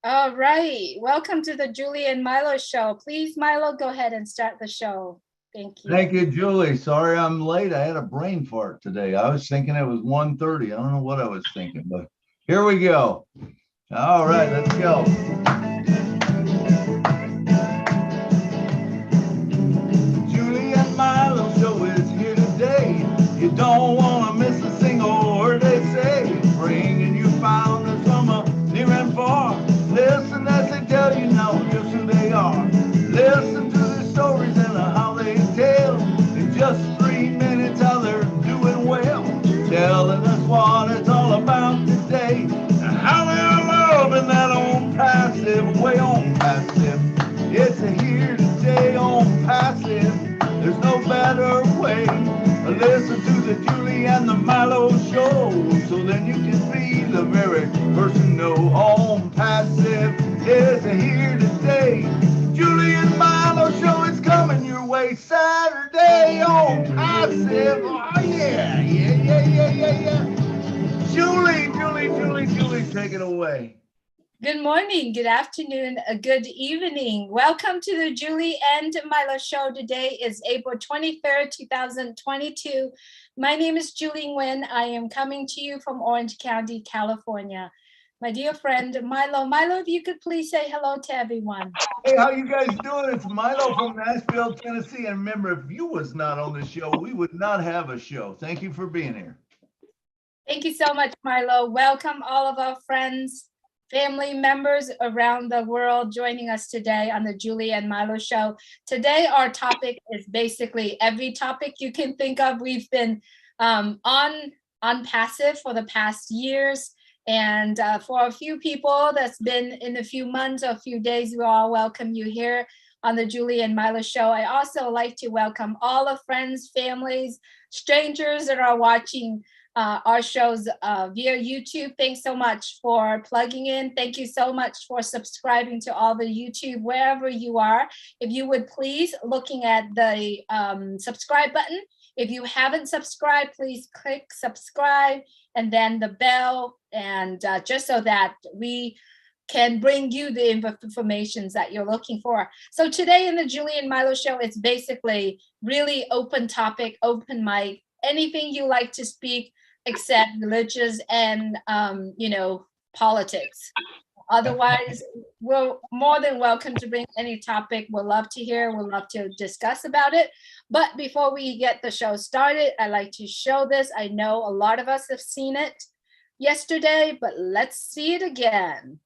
All right. Welcome to the Julie and Milo show. Please, Milo, go ahead and start the show. Thank you. Thank you, Julie. Sorry I'm late. I had a brain fart today. I was thinking it was 1:30. I don't know what I was thinking, but here we go. All right, let's go. Julie and Milo show is here today. You don't want to miss a single word they say. Bringing you founders from a near and far. Listen as they tell you now just who they are. Listen to their stories and how they tell. In just 3 minutes how they're doing well. Telling us what it's all about today. And how they're loving that on passive, way on passive. It's a here today on passive. There's no better way. Listen to the Julie and the Milo show. So then you can be the very person know on passive is here today. Julie and Milo show is coming your way Saturday on passive. Oh yeah. Julie, take it away. Good morning, good afternoon, good evening. Welcome to the Julie and Milo show. Today is April 23rd, 2022. My name is Julie Nguyen. I am coming to you from Orange County, California. My dear friend, Milo. Milo, if you could please say hello to everyone. Hey, how you guys doing? It's Milo from Nashville, Tennessee. And remember, if you was not on the show, we would not have a show. Thank you for being here. Thank you so much, Milo. Welcome all of our friends, family members around the world joining us today on the Julie and Milo show. Today, our topic is basically every topic you can think of. We've been on passive for the past years. And for a few people that's been in a few months or a few days, we all welcome you here on the Julie and Milo show. I also like to welcome all the friends, families, strangers that are watching our shows via YouTube. Thanks so much for plugging in. Thank you so much for subscribing to all the YouTube, wherever you are. If you would please, looking at the subscribe button. If you haven't subscribed, please click subscribe and then the bell, and just so that we can bring you the information that you're looking for. So today in the Julie and Milo show, it's basically really open topic, open mic, anything you like to speak, except religious and politics. Otherwise, we're more than welcome to bring any topic. We'll love to hear. We'll love to discuss about it. But before we get the show started, I like to show this. I know a lot of us have seen it yesterday, but let's see it again.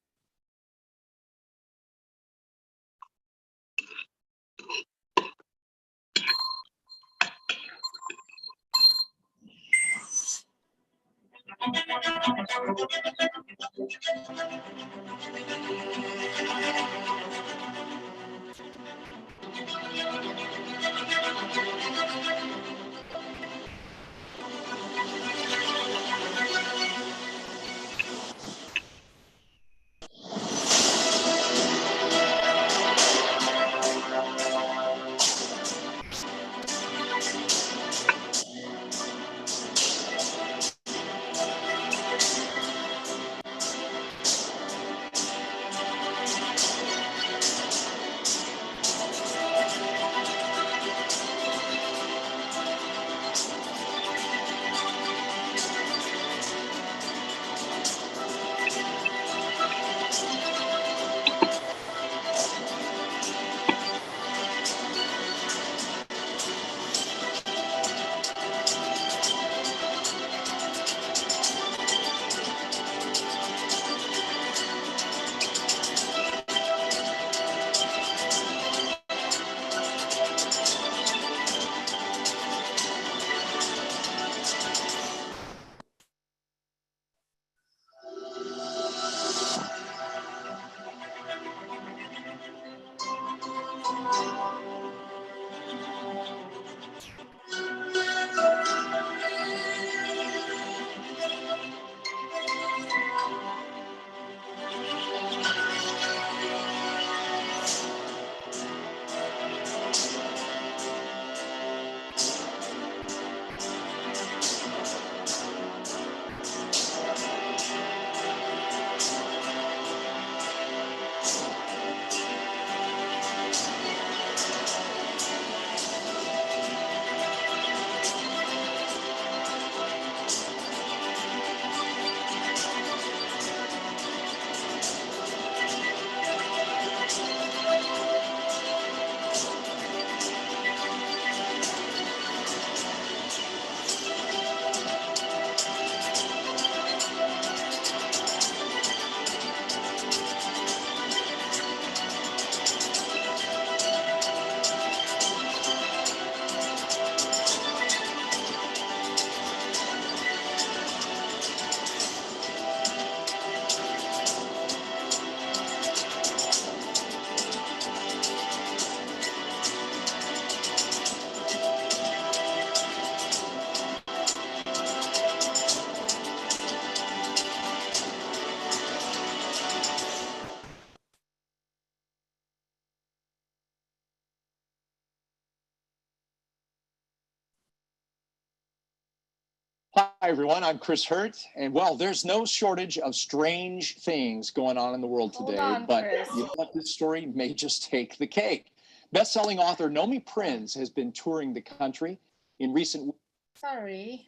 everyone. I'm Chris Hurt, and well, there's no shortage of strange things going on in the world Hold today, on, but Chris. you know what? This story may just take the cake. Best-selling author Nomi Prinz has been touring the country in recent. Sorry,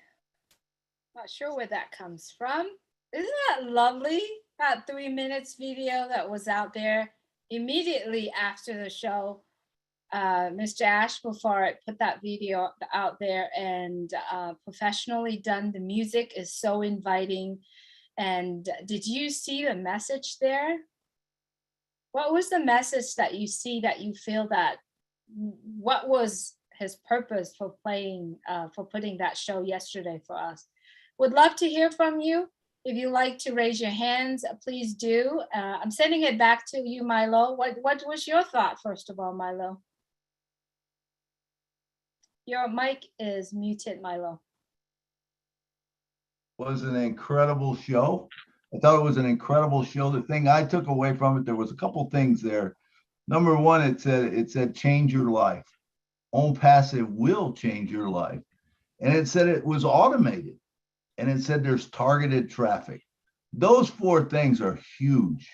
not sure where that comes from. Isn't that lovely? That 3 minutes video that was out there immediately after the show. Mr. Ashbefore put that video out there, and professionally done. The music is so inviting. And did you see the message there? What was the message that you see, that you feel that, what was his purpose for putting that show yesterday for us? Would love to hear from you. If you like to raise your hands, please do. I'm sending it back to you, Milo. What was your thought, first of all, Milo? Your mic is muted, Milo. Was an incredible show. I thought it was an incredible show. The thing I took away from it, there was a couple things there. Number one, it said change your life. Own Passive will change your life. And it said it was automated. And it said there's targeted traffic. Those four things are huge,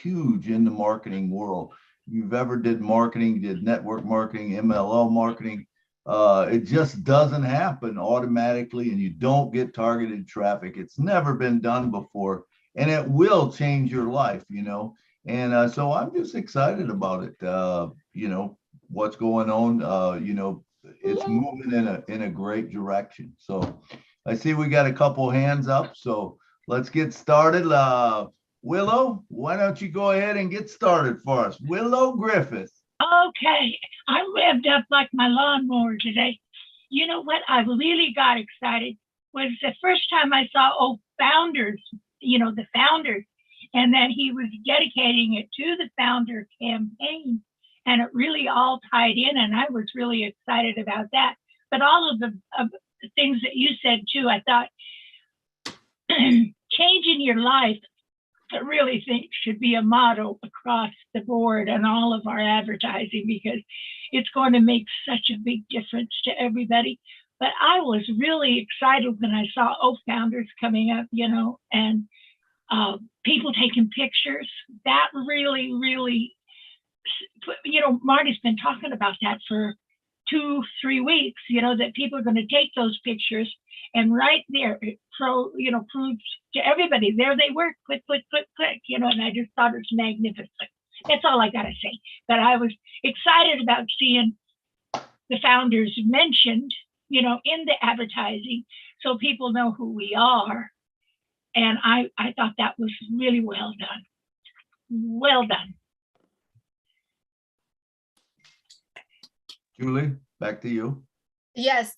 huge in the marketing world. If you've ever did marketing, did network marketing, MLO marketing, it just doesn't happen automatically, and you don't get targeted traffic. It's never been done before, and it will change your life, you know. And so I'm just excited about it. You know, what's going on, you know, it's moving in a great direction. So I see we got a couple hands up, so let's get started. Willow, why don't you go ahead and get started for us? Willow Griffith. Okay, I revved up like my lawnmower today. You know what? I really got excited was the first time I saw founders, you know, the founders, and that he was dedicating it to the founder campaign, and it really all tied in, and I was really excited about that. But all of the things that you said too, I thought changing your life, I really think should be a motto across the board on all of our advertising, because it's going to make such a big difference to everybody. But I was really excited when I saw founders coming up, you know, and people taking pictures. That really, really, you know, Marty's been talking about that for 2-3 weeks, you know, that people are going to take those pictures, and right there, it proves to everybody, there they were, click, click, click, click, you know, and I just thought it was magnificent. That's all I got to say. But I was excited about seeing the founders mentioned, you know, in the advertising, so people know who we are. And I thought that was really well done. Well done. Julie, back to you. Yes,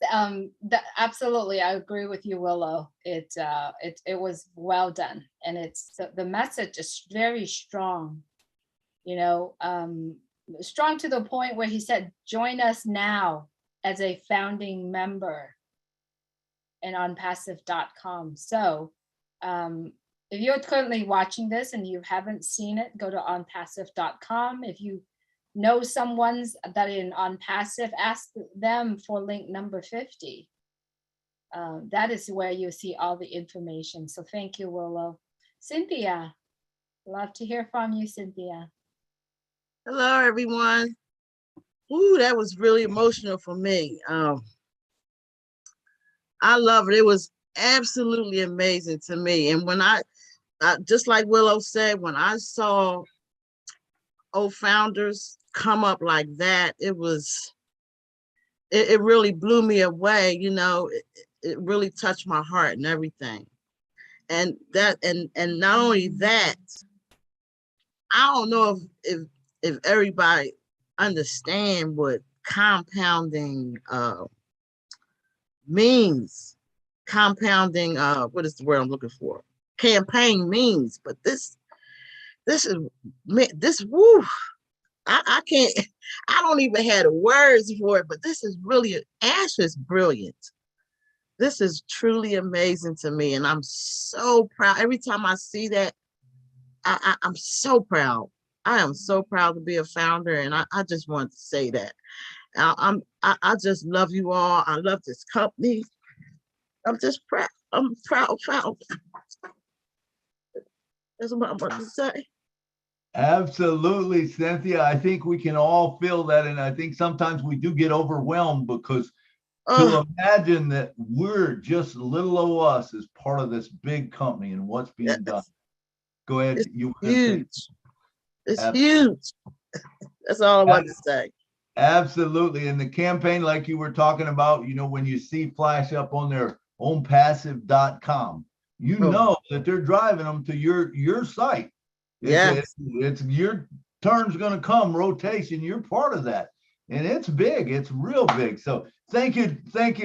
absolutely. I agree with you, Willow. It was well done, and it's the message is very strong. You know, strong to the point where he said, "Join us now as a founding member," and on passive.com. So, if you're currently watching this and you haven't seen it, go to onpassive.com. If you know someone's that in on passive, ask them for link number 50. That is where you see all the information. So thank you, Willow. Cynthia, love to hear from you, Cynthia. Hello, everyone. Ooh, that was really emotional for me. I love it. It was absolutely amazing to me. And when I just like Willow said, when I saw founders come up like that, it really blew me away. You know, it really touched my heart and everything. And not only that, I don't know if everybody understand what compounding means. Compounding, what is the word I'm looking for? Campaign means. But this is woo. I can't, I don't even have the words for it, but this is really, Ash is brilliant. This is truly amazing to me. And I'm so proud. Every time I see that, I'm so proud. I am so proud to be a founder. And I just want to say that. I just love you all. I love this company. I'm just proud. I'm proud. That's what I'm about to say. Absolutely, Cynthia. I think we can all feel that. And I think sometimes we do get overwhelmed because to imagine that we're just little old us as part of this big company and what's being done. Go ahead. It's You were gonna say. huge. It's huge. That's all I'm about to say. Absolutely. And the campaign, like you were talking about, when you see flash up on their ownpassive.com, know that they're driving them to your site. It's your turn's going to come, rotation. You're part of that. And it's big. It's real big. So thank you,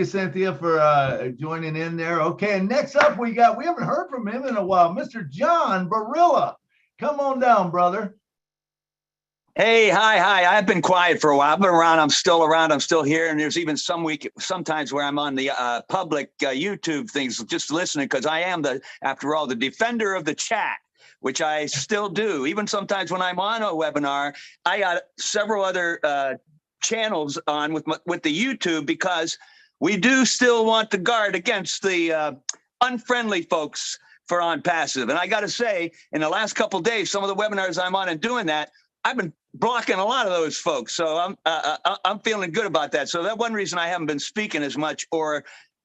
Cynthia, for joining in there. Okay, and next up we haven't heard from him in a while, Mr. John Barilla. Come on down, brother. Hey, hi. I've been quiet for a while. I've been around. I'm still around. I'm still here. And there's even sometimes where I'm on the public YouTube things, just listening, because I am after all, the defender of the chat, which I still do. Even sometimes when I'm on a webinar, I got several other channels on with the YouTube, because we do still want to guard against the unfriendly folks for On Passive. And I got to say, in the last couple of days, some of the webinars I'm on and doing that, I've been blocking a lot of those folks. So I'm feeling good about that. So that's one reason I haven't been speaking as much or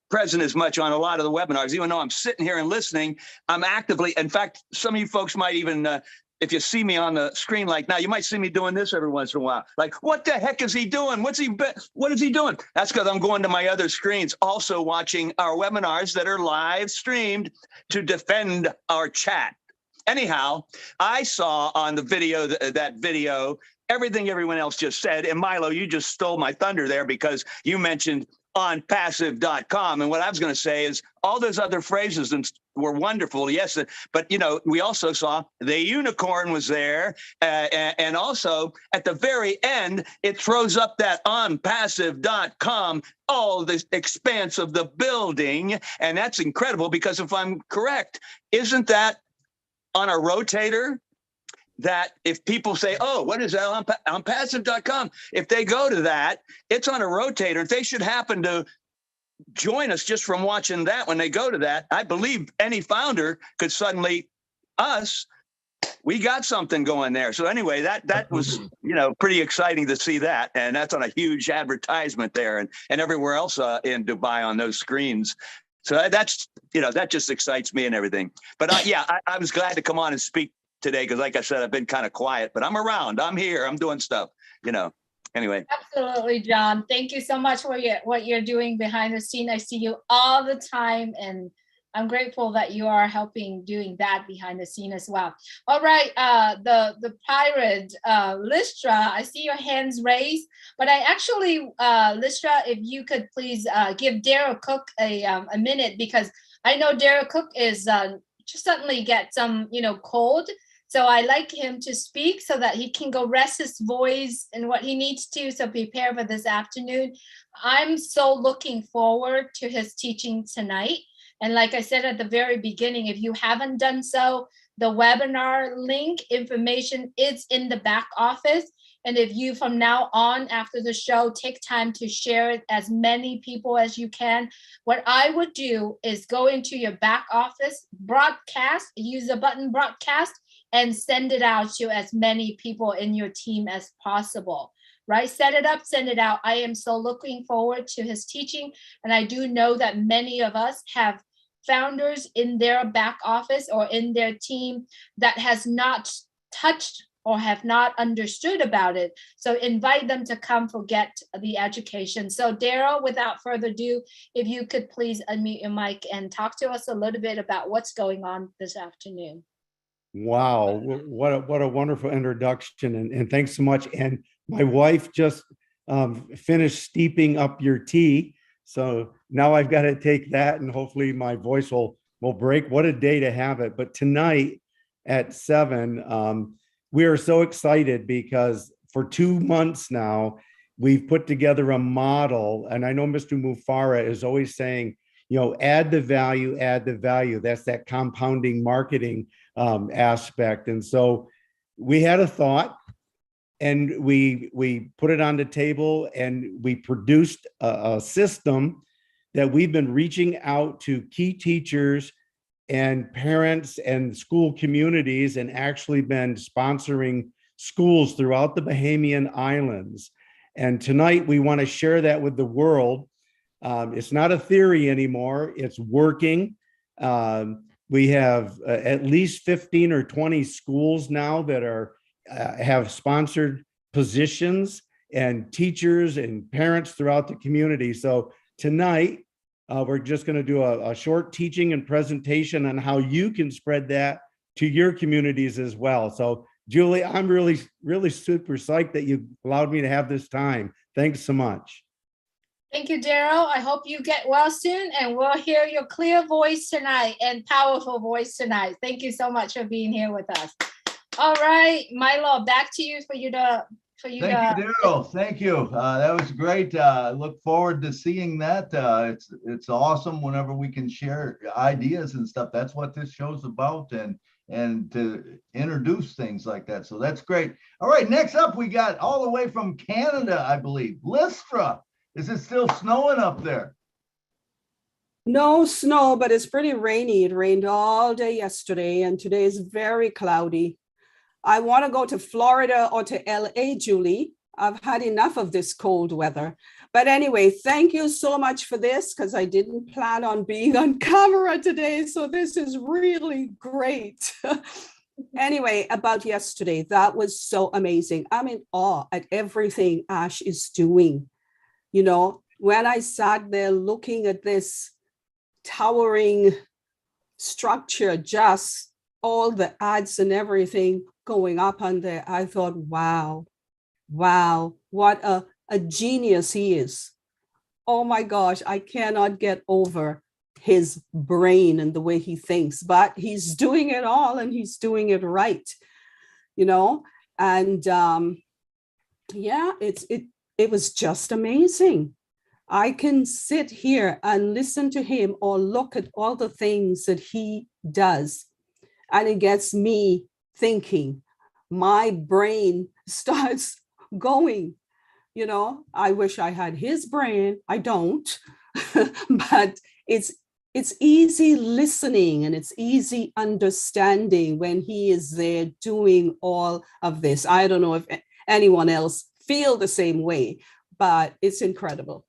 present as much on a lot of the webinars, even though I'm sitting here and listening. I'm actively, in fact, some of you folks might even, if you see me on the screen like now, you might see me doing this every once in a while. Like, what the heck is he doing? What is he doing? That's because I'm going to my other screens, also watching our webinars that are live streamed to defend our chat. Anyhow, I saw on the video, that video, everything everyone else just said. And Milo, you just stole my thunder there, because you mentioned onpassive.com. And what I was going to say is all those other phrases were wonderful. Yes. But, we also saw the unicorn was there. And also at the very end, it throws up that onpassive.com, all the expanse of the building. And that's incredible, because if I'm correct, isn't that on a rotator, that if people say, oh, what is that on passive.com? If they go to that, it's on a rotator. If they should happen to join us just from watching that, when they go to that, I believe any founder could suddenly, we got something going there. So anyway, that was, pretty exciting to see that. And that's on a huge advertisement there and everywhere else in Dubai on those screens. So that's, that just excites me and everything. But I was glad to come on and speak today, because like I said, I've been kind of quiet, but I'm around. I'm here. I'm doing stuff, Anyway. Absolutely, John. Thank you so much for what you're doing behind the scene. I see you all the time, and I'm grateful that you are helping doing that behind the scene as well. All right, the pirate, Listra, I see your hands raised, but I actually, Listra, if you could please give Daryl Cook a minute, because I know Daryl Cook is just suddenly get some, cold. So I like him to speak so that he can go rest his voice and what he needs to, so prepare for this afternoon. I'm so looking forward to his teaching tonight. And like I said at the very beginning, if you haven't done so, the webinar link information is in the back office. And if you, from now on after the show, take time to share it as many people as you can, what I would do is go into your back office, broadcast, use the button broadcast, and send it out to as many people in your team as possible. Right? Set it up, send it out. I am so looking forward to his teaching. And I do know that many of us have founders in their back office or in their team that has not touched or have not understood about it. So invite them to come get the education. So Daryl, without further ado, if you could please unmute your mic and talk to us a little bit about what's going on this afternoon. Wow, what a wonderful introduction, and thanks so much. And my wife just finished steeping up your tea, so now I've got to take that, and hopefully my voice will break. What a day to have it! But tonight at 7, we are so excited because for 2 months now we've put together a model, and I know Mr. Mufara is always saying, add the value, add the value. That's that compounding marketing aspect. And so we had a thought, and we put it on the table, and we produced a system that we've been reaching out to key teachers and parents and school communities and actually been sponsoring schools throughout the Bahamian Islands. And tonight we want to share that with the world. It's not a theory anymore, it's working. We have at least 15 or 20 schools now that are have sponsored positions and teachers and parents throughout the community. So tonight, we're just going to do a short teaching and presentation on how you can spread that to your communities as well. So Julie, I'm really super psyched that you allowed me to have this time. Thanks so much. Thank you, Daryl. I hope you get well soon, and we'll hear your clear voice tonight and powerful voice tonight. Thank you so much for being here with us. All right, Milo, back to you for you to. Thank you, Daryl. Thank you. That was great. Look forward to seeing that. It's awesome whenever we can share ideas and stuff. That's what this show's about, and to introduce things like that. So that's great. All right, next up, we got all the way from Canada, I believe, Lystra. Is it still snowing up there? No snow, but it's pretty rainy. It rained all day yesterday, and today is very cloudy. I want to go to Florida or to LA, Julie. I've had enough of this cold weather. But anyway, thank you so much for this, because I didn't plan on being on camera today. So this is really great. Anyway, about yesterday, that was so amazing. I'm in awe at everything Ash is doing. You know, when I sat there looking at this towering structure, just all the ads and everything going up on there, I thought, wow, what a genius he is. Oh my gosh, I cannot get over his brain and the way he thinks, but he's doing it all and he's doing it right, you know? And yeah, it was just amazing. I can sit here and listen to him or look at all the things that he does, and it gets me thinking. My brain starts going, you know. I wish I had his brain. I don't, but it's easy listening and it's easy understanding when he is there doing all of this. I don't know if anyone else feel the same way, but it's incredible.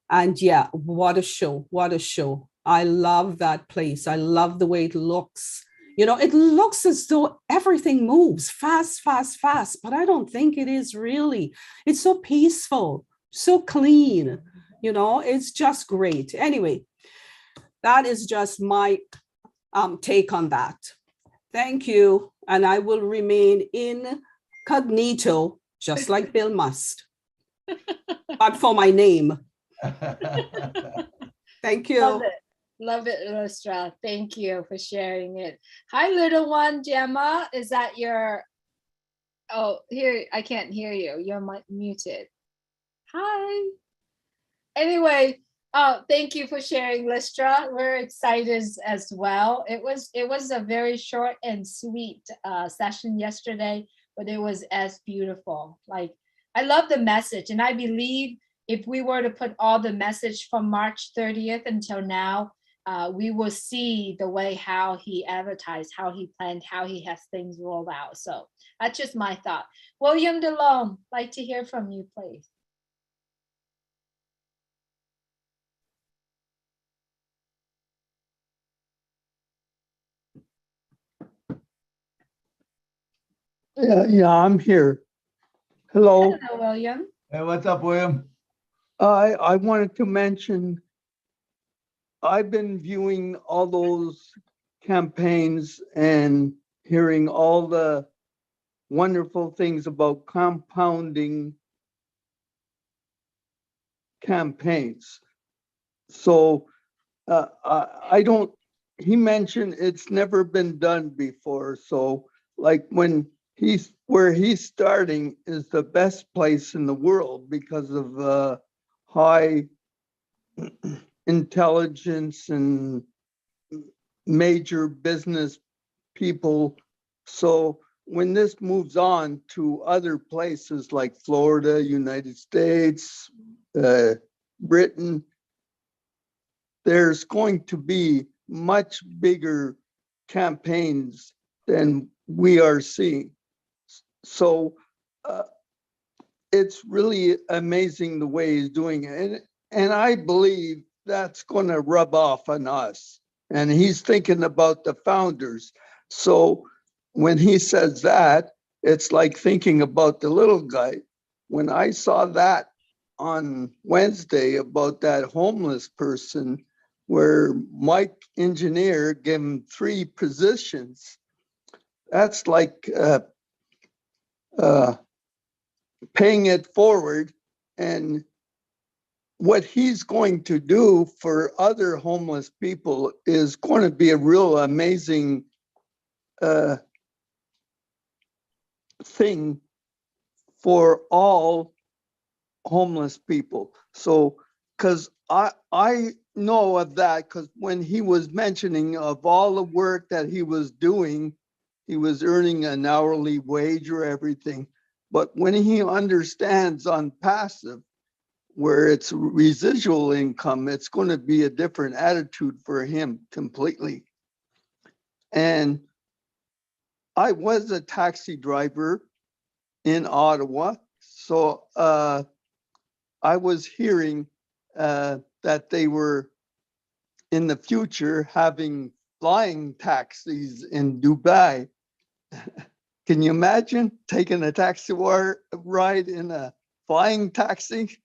And yeah, what a show, what a show. I love that place. I love the way it looks. You know, it looks as though everything moves fast, but I don't think it is really. It's so peaceful, so clean, you know, it's just great. Anyway, that is just my take on that. Thank you. And I will remain incognito, just like Bill must. But for my name. Thank you. Love it, Lystra. Thank you for sharing it. Hi, little one, Gemma. Is that your? Oh, here, I can't hear you. You're muted. Hi. Anyway, thank you for sharing, Lystra. We're excited as well. It was a very short and sweet session yesterday, but it was as beautiful. Like, I love the message, and I believe if we were to put all the message from March 30th until now, we will see the way how he advertised, how he planned, how he has things rolled out. So that's just my thought. William DeLome, like to hear from you, please. Yeah, I'm here. Hello. Hello, William. Hey, what's up, William? I wanted to mention, I've been viewing all those campaigns and hearing all the wonderful things about compounding campaigns. So I don't, he mentioned it's never been done before. So like where he's starting is the best place in the world because of high intelligence and major business people. So when this moves on to other places like Florida, United States, Britain, there's going to be much bigger campaigns than we are seeing. So it's really amazing the way he's doing it. And I believe that's going to rub off on us. And he's thinking about the founders. So when he says that, it's like thinking about the little guy. When I saw that on Wednesday about that homeless person, where Mike Engineer gave him 3 positions, that's like paying it forward. And what he's going to do for other homeless people is going to be a real amazing thing for all homeless people. So, because I know of that, because when he was mentioning of all the work that he was doing, he was earning an hourly wage or everything. But when he understands on passive, where it's residual income, it's going to be a different attitude for him completely. And I was a taxi driver in Ottawa. So I was hearing that they were in the future having flying taxis in Dubai. Can you imagine taking a taxi ride in a flying taxi?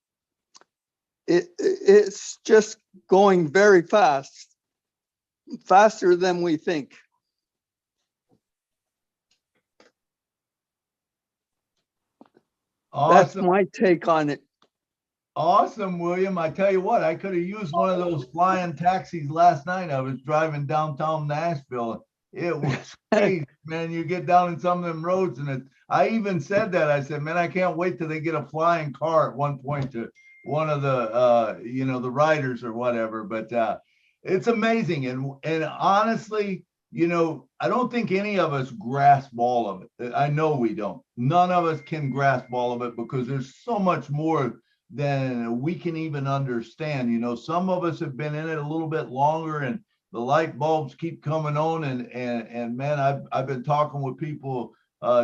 It's just going very fast, faster than we think. That's Awesome. my take on it. Awesome, William. I tell you what, I could have used one of those flying taxis last night. I was driving downtown Nashville. It was crazy, man. You get down in some of them roads, and I even said that. I said, man, I can't wait till they get a flying car at one point to one of the the riders or whatever. But it's amazing. And honestly, I don't think any of us grasp all of it. I know we don't. None of us can grasp all of it because there's so much more than we can even understand. Some of us have been in it a little bit longer, and the light bulbs keep coming on. And man, I've been talking with people.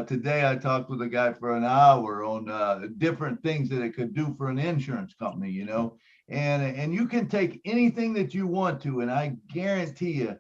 Today I talked with a guy for an hour on different things that it could do for an insurance company, and you can take anything that you want to, and I guarantee you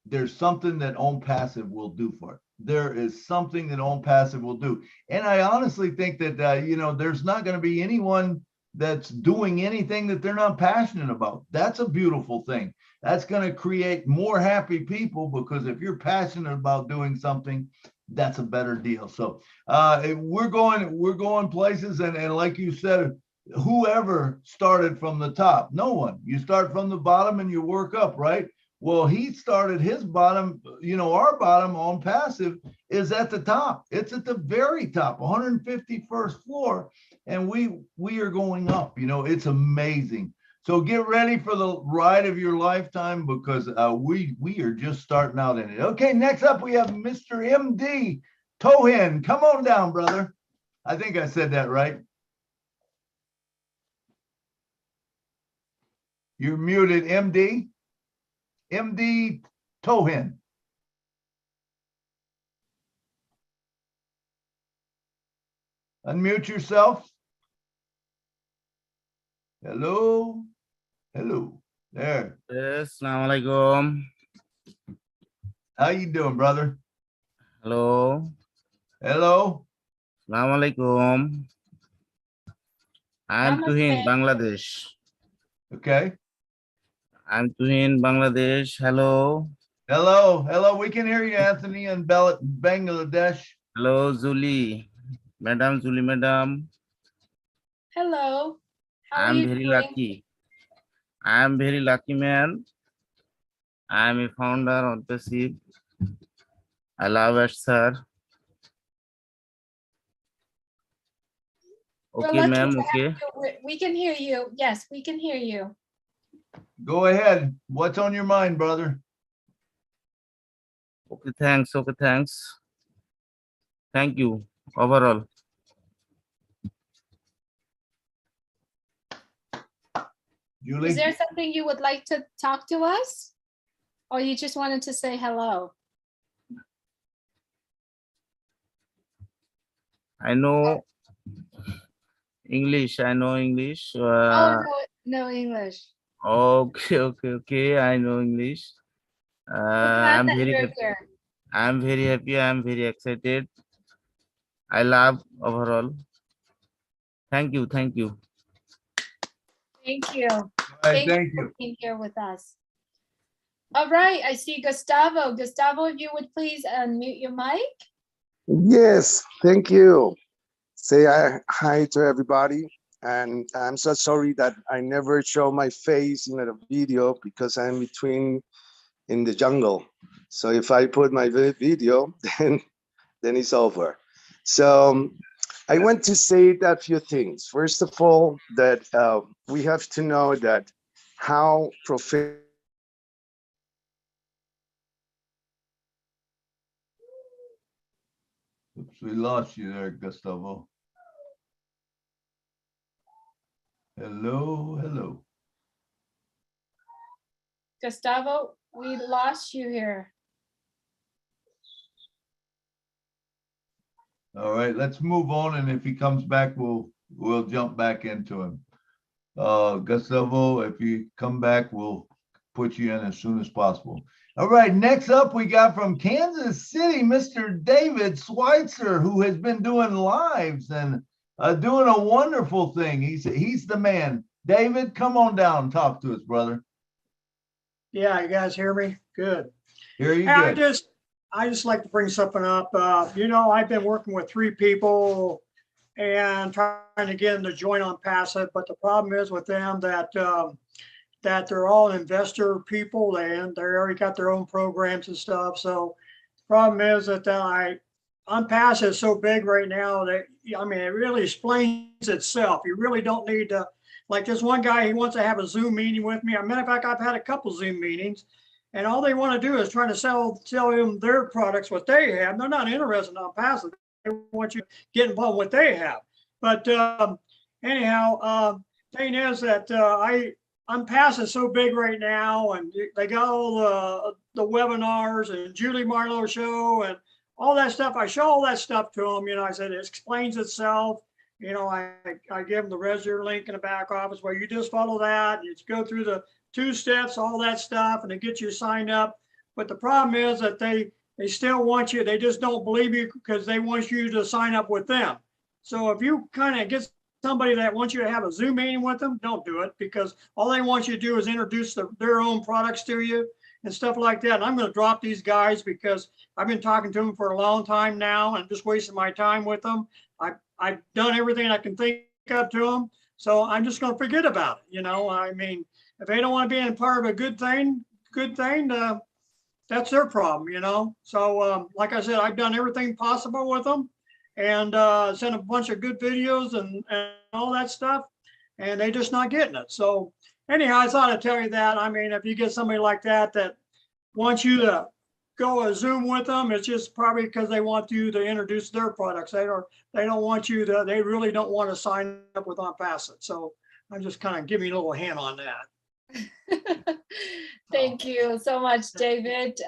there's something that Own Passive will do for it. There is something that Own Passive will do. And I honestly think that, there's not going to be anyone that's doing anything that they're not passionate about. That's a beautiful thing. That's going to create more happy people, because if you're passionate about doing something, that's a better deal. So we're going places. And like you said, whoever started from the top, no one. You start from the bottom and you work up, right? Well, he started his bottom, our bottom on passive is at the top. It's at the very top, 151st floor. And we are going up, it's amazing. So get ready for the ride of your lifetime, because we are just starting out in it. Okay, next up we have Mr. MD Tohin. Come on down, brother. I think I said that right. You're muted, MD. MD Tohin. Unmute yourself. Hello. Hello. There. Yes, Assalamualaikum. How you doing, brother? Hello. Hello. Assalamualaikum. I'm Tuhin, Bangladesh. Okay. I'm Tuhin, Bangladesh. Hello. Hello. Hello. We can hear you, Anthony, in Bangladesh. Hello, Julie. Madam Julie, madam. Hello. How are I'm you very doing? lucky. I'm very lucky, man. I'm a founder of the ship. I love it, sir. We're Okay, lucky ma'am. to Okay. have you. We can hear you. Yes, we can hear you. Go ahead. What's on your mind, brother? Okay, thanks. Okay, thanks. Thank you. Overall. Julie? Is there something you would like to talk to us? Or you just wanted to say hello? I know English. I know English. Oh, no English. Okay. I know English. We're glad I'm that very you're happy. here. I'm very happy. I'm very excited. I love overall. Thank you. Thank you. All right, Thank you thank for you. being here with us. All right, I see Gustavo. Gustavo, if you would please unmute your mic. Yes, thank you. Say hi to everybody. And I'm so sorry that I never show my face in a video because I'm between in the jungle. So if I put my video, then it's over. So I want to say that few things. First of all, that we have to know that how professional. Oops, we lost you there, Gustavo. Hello. Gustavo, we lost you here. All right, let's move on, and if he comes back, we'll jump back into him. Gustavo, if you come back, we'll put you in as soon as possible. All right, next up, we got from Kansas City, Mr. David Schweitzer, who has been doing lives and doing a wonderful thing. He's the man. David, come on down and talk to us, brother. Yeah, you guys hear me? Good. Hear you Hey, good. I just like to bring something up. I've been working with 3 people and trying to get them to join on passive, but the problem is with them that they're all investor people and they already got their own programs and stuff. So the problem is that on passive is so big right now that it really explains itself. You really don't need to. Like this one guy, he wants to have a Zoom meeting with me. As a matter of fact, I've had a couple Zoom meetings, and all they want to do is try to sell them their products, what they have. They're not interested on passive. They want you to get involved with what they have. But anyhow, thing is that I'm passive so big right now, and they got all the webinars and Julie Marlowe show and all that stuff. I show all that stuff to them. I said it explains itself. I give them the register link in the back office where you just follow that. You just go through the 2 steps, all that stuff, and it gets you signed up. But the problem is that they still want you. They just don't believe you because they want you to sign up with them. So if you kind of get somebody that wants you to have a Zoom meeting with them, don't do it, because all they want you to do is introduce their own products to you and stuff like that. And I'm going to drop these guys because I've been talking to them for a long time now and just wasting my time with them. I've done everything I can think of to them. So I'm just going to forget about it. If they don't want to be in part of a good thing, that's their problem. So like I said, I've done everything possible with them and sent a bunch of good videos and all that stuff, and they just not getting it. So anyhow, I thought I'd tell you that. If you get somebody like that wants you to go a Zoom with them, it's just probably because they want you to introduce their products. They don't want you to, they really don't want to sign up with OnPassive. So I'm just kind of giving you a little hint on that. Thank you so much, David.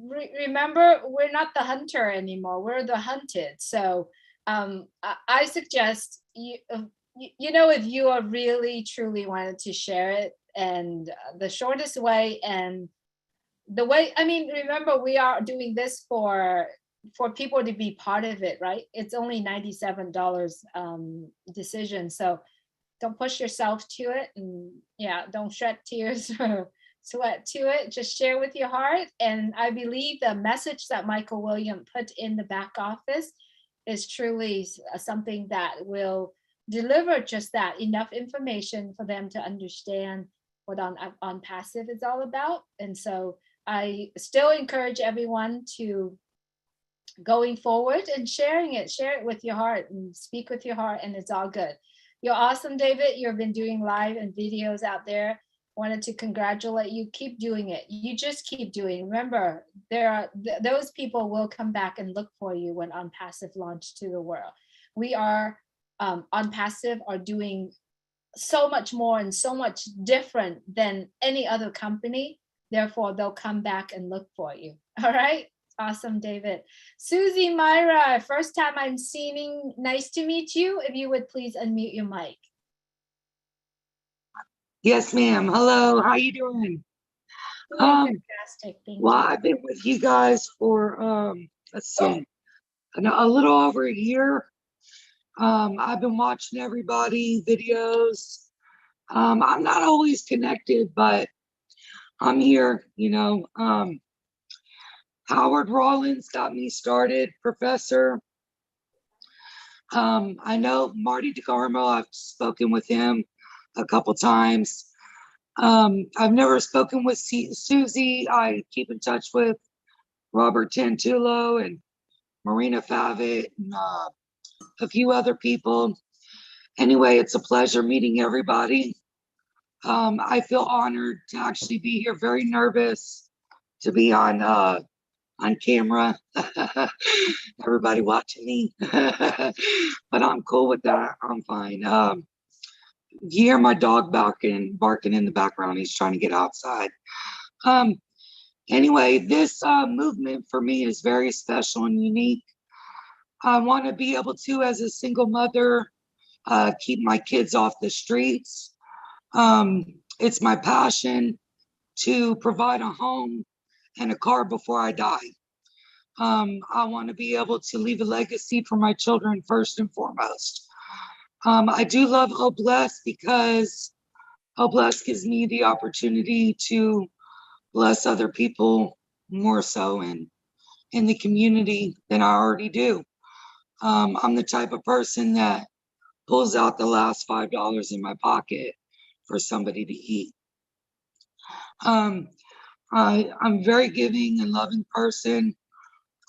Remember, we're not the hunter anymore. We're the hunted. So I suggest if you are really truly wanted to share it, and the shortest way and the way, remember, we are doing this for people to be part of it, right? It's only $97 decision. So don't push yourself to it, and don't shed tears or sweat to it. Just share with your heart. And I believe the message that Michael William put in the back office is truly something that will deliver just that, enough information for them to understand what OnPassive is all about. And so I still encourage everyone to going forward and share it with your heart and speak with your heart, and it's all good. You're awesome, David. You've been doing live and videos out there. Wanted to congratulate you. Keep doing it. You just keep doing. Remember, those people will come back and look for you when OnPassive launch to the world. We are OnPassive are doing so much more and so much different than any other company. Therefore, they'll come back and look for you. All right. Awesome, David. Susie, Myra, first time I'm seeing. Nice to meet you. If you would please unmute your mic. Yes, ma'am. Hello. How you doing? Fantastic. Thank Well, you. I've been with you guys for let's see, a little over a year. I've been watching everybody videos. I'm not always connected, but I'm here, you know. Howard Rollins got me started, Professor. I know Marty DeGarmo, I've spoken with him a couple times. I've never spoken with Susie. I keep in touch with Robert Tantulo and Marina Favitt and a few other people. Anyway, it's a pleasure meeting everybody. I feel honored to actually be here, very nervous to be on camera. Everybody watching me. But I'm cool with that. I'm fine. You hear my dog barking in the background. He's trying to get outside. Anyway, this movement for me is very special and unique. I want to be able to, as a single mother, keep my kids off the streets. It's my passion to provide a home and a car before I die. I want to be able to leave a legacy for my children first and foremost. I do love Oh Bless because Oh Bless gives me the opportunity to bless other people more so in the community than I already do. I'm the type of person that pulls out the last $5 in my pocket for somebody to eat. I'm a very giving and loving person.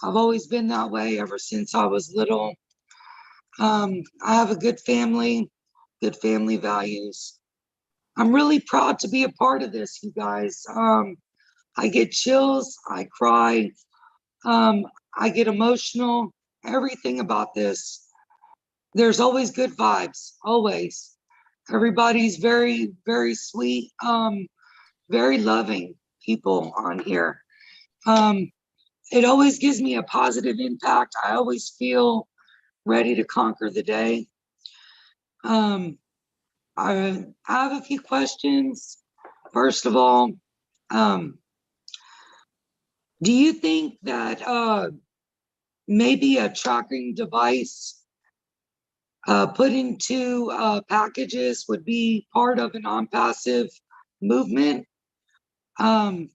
I've always been that way ever since I was little. I have a good family values. I'm really proud to be a part of this, you guys. I get chills, I cry, I get emotional, everything about this. There's always good vibes, always. Everybody's very, very sweet, very loving people on here. It always gives me a positive impact. I always feel ready to conquer the day. I have a few questions. First of all, do you think that maybe a tracking device put into packages would be part of a non-passive movement? Can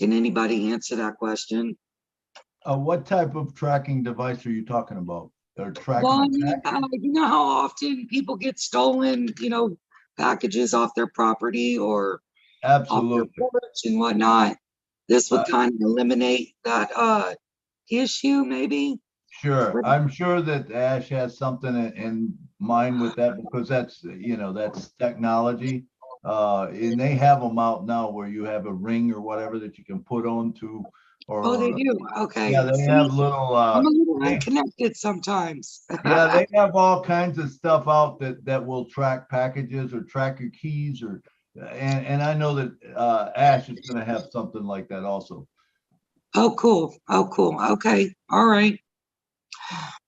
anybody answer that question? What type of tracking device are you talking about? Or tracking Well, I a mean, package? you know how often people get stolen, you know, packages off their property or off their Absolutely. porch and whatnot. This would kind of eliminate that issue, maybe. Sure. I'm sure that Ash has something in mind with that because that's, you know, that's technology. And they have them out now where you have a ring or whatever that you can put on to, or Oh, they do. Okay. yeah, they See, have little I'm a little unconnected sometimes. yeah, they have all kinds of stuff out that will track packages or track your keys or and I know that Ash is going to have something like that also. Oh, cool. Oh, cool. Okay. All right.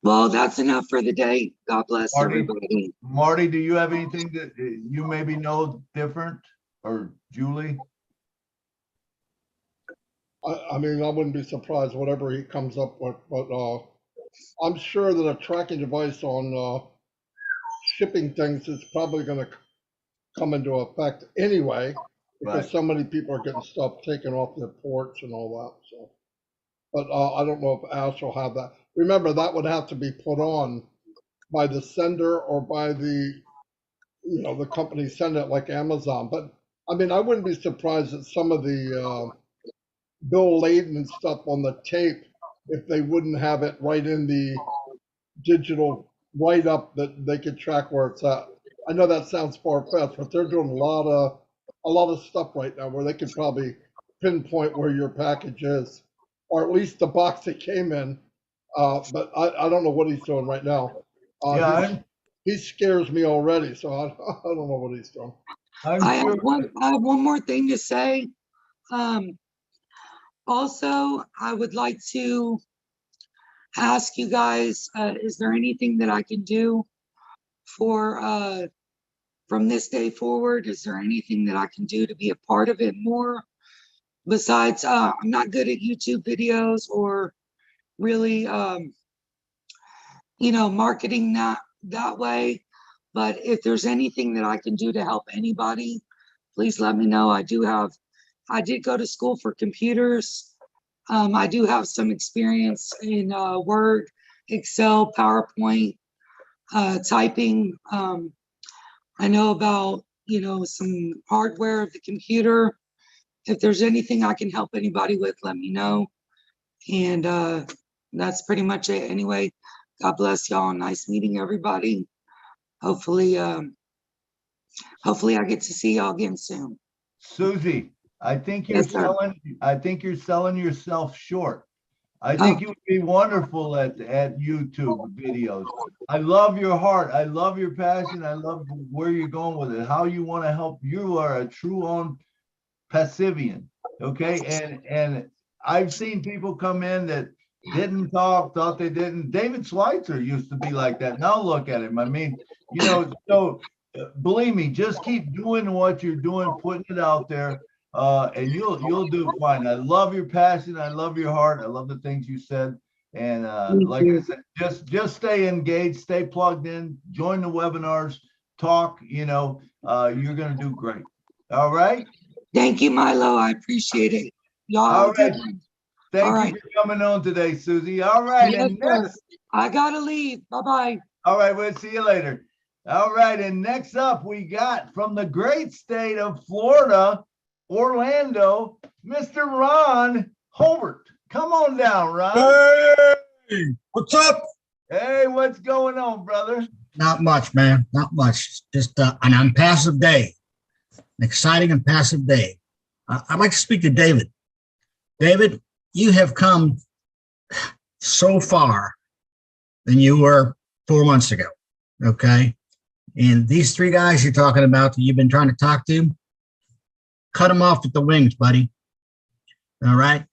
Well, that's enough for the day. God bless everybody. Marty, do you have anything that you maybe know different, or Julie? I mean, I wouldn't be surprised whatever he comes up with, but I'm sure that a tracking device on shipping things is probably going to come into effect anyway, because Right. so many people are getting stuff taken off their porch and all that. So, but I don't know if Ash will have that. Remember, that would have to be put on by the sender or by the, you know, the company send it like Amazon. But I mean, I wouldn't be surprised that some of the Bill Layden and stuff on the tape, if they wouldn't have it right in the digital write up that they could track where it's at. I know that sounds far fetched, but they're doing a lot of stuff right now where they could probably pinpoint where your package is, or at least the box it came in. But I don't know what he's doing right now. Yeah, he scares me already. So I don't know what he's doing. I have one more thing to say. Also, I would like to ask you guys, is there anything that I can do for from this day forward? Is there anything that I can do to be a part of it more? Besides, I'm not good at YouTube videos or really, marketing that way. But if there's anything that I can do to help anybody, please let me know. I did go to school for computers. I do have some experience in Word, Excel, PowerPoint, typing. I know about, some hardware of the computer. If there's anything I can help anybody with, let me know. And that's pretty much it. Anyway, God bless y'all. Nice meeting everybody. Hopefully I get to see y'all again soon. Susie, I think you're Yes, sir. selling yourself short. I think you would be wonderful at YouTube videos. I love your heart. I love your passion. I love where you're going with it, how you want to help. You are a true on Pacifian. Okay. And I've seen people come in that didn't talk, thought they didn't. David Schweitzer used to be like that. Now look at him. I mean, so believe me, just keep doing what you're doing, putting it out there. And you'll do fine. I love your passion. I love your heart. I love the things you said. And like I said, just stay engaged, stay plugged in, join the webinars, talk. You're gonna do great. All right. Thank you, Milo. I appreciate it. Y'all All right. Thank you for coming on today, Susie. All right. Yes, And next, I gotta leave. Bye-bye. all right, we'll see you later. All right, and next up we got from the great state of Florida, Orlando, Mr. Ron Holbert. Come on down, Ron. Hey, what's up? Hey, what's going on, brother? Not much, man. Not much. Just an impassive day, an exciting and passive day. I'd like to speak to David. David, you have come so far than you were 4 months ago. Okay. And these three guys you're talking about that you've been trying to talk to, cut them off at the wings, buddy. All right.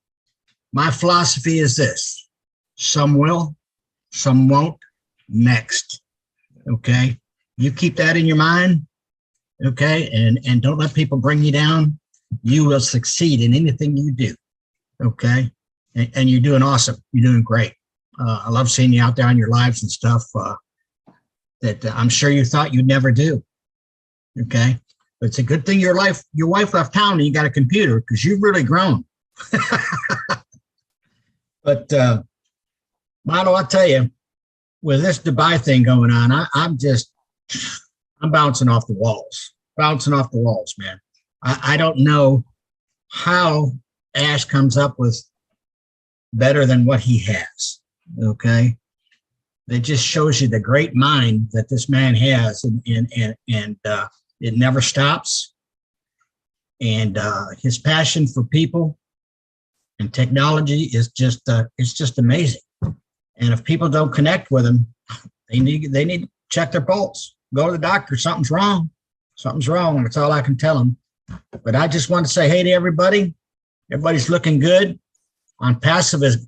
My philosophy is this: some will, some won't. Next. Okay. You keep that in your mind. Okay. And don't let people bring you down. You will succeed in anything you do. Okay. And you're doing awesome. You're doing great. I love seeing you out there on your lives and stuff that I'm sure you thought you'd never do. Okay. But it's a good thing your wife left town and you got a computer, because you've really grown. But Milo, I'll tell you, with this Dubai thing going on, I'm bouncing off the walls, man. I don't know how Ash comes up with better than what he has. Okay. That just shows you the great mind that this man has, and it never stops. And his passion for people and technology is just it's just amazing. And if people don't connect with him, they need to check their pulse, go to the doctor. Something's wrong. That's all I can tell them. But I just want to say hey to everybody. Everybody's looking good. On Passive is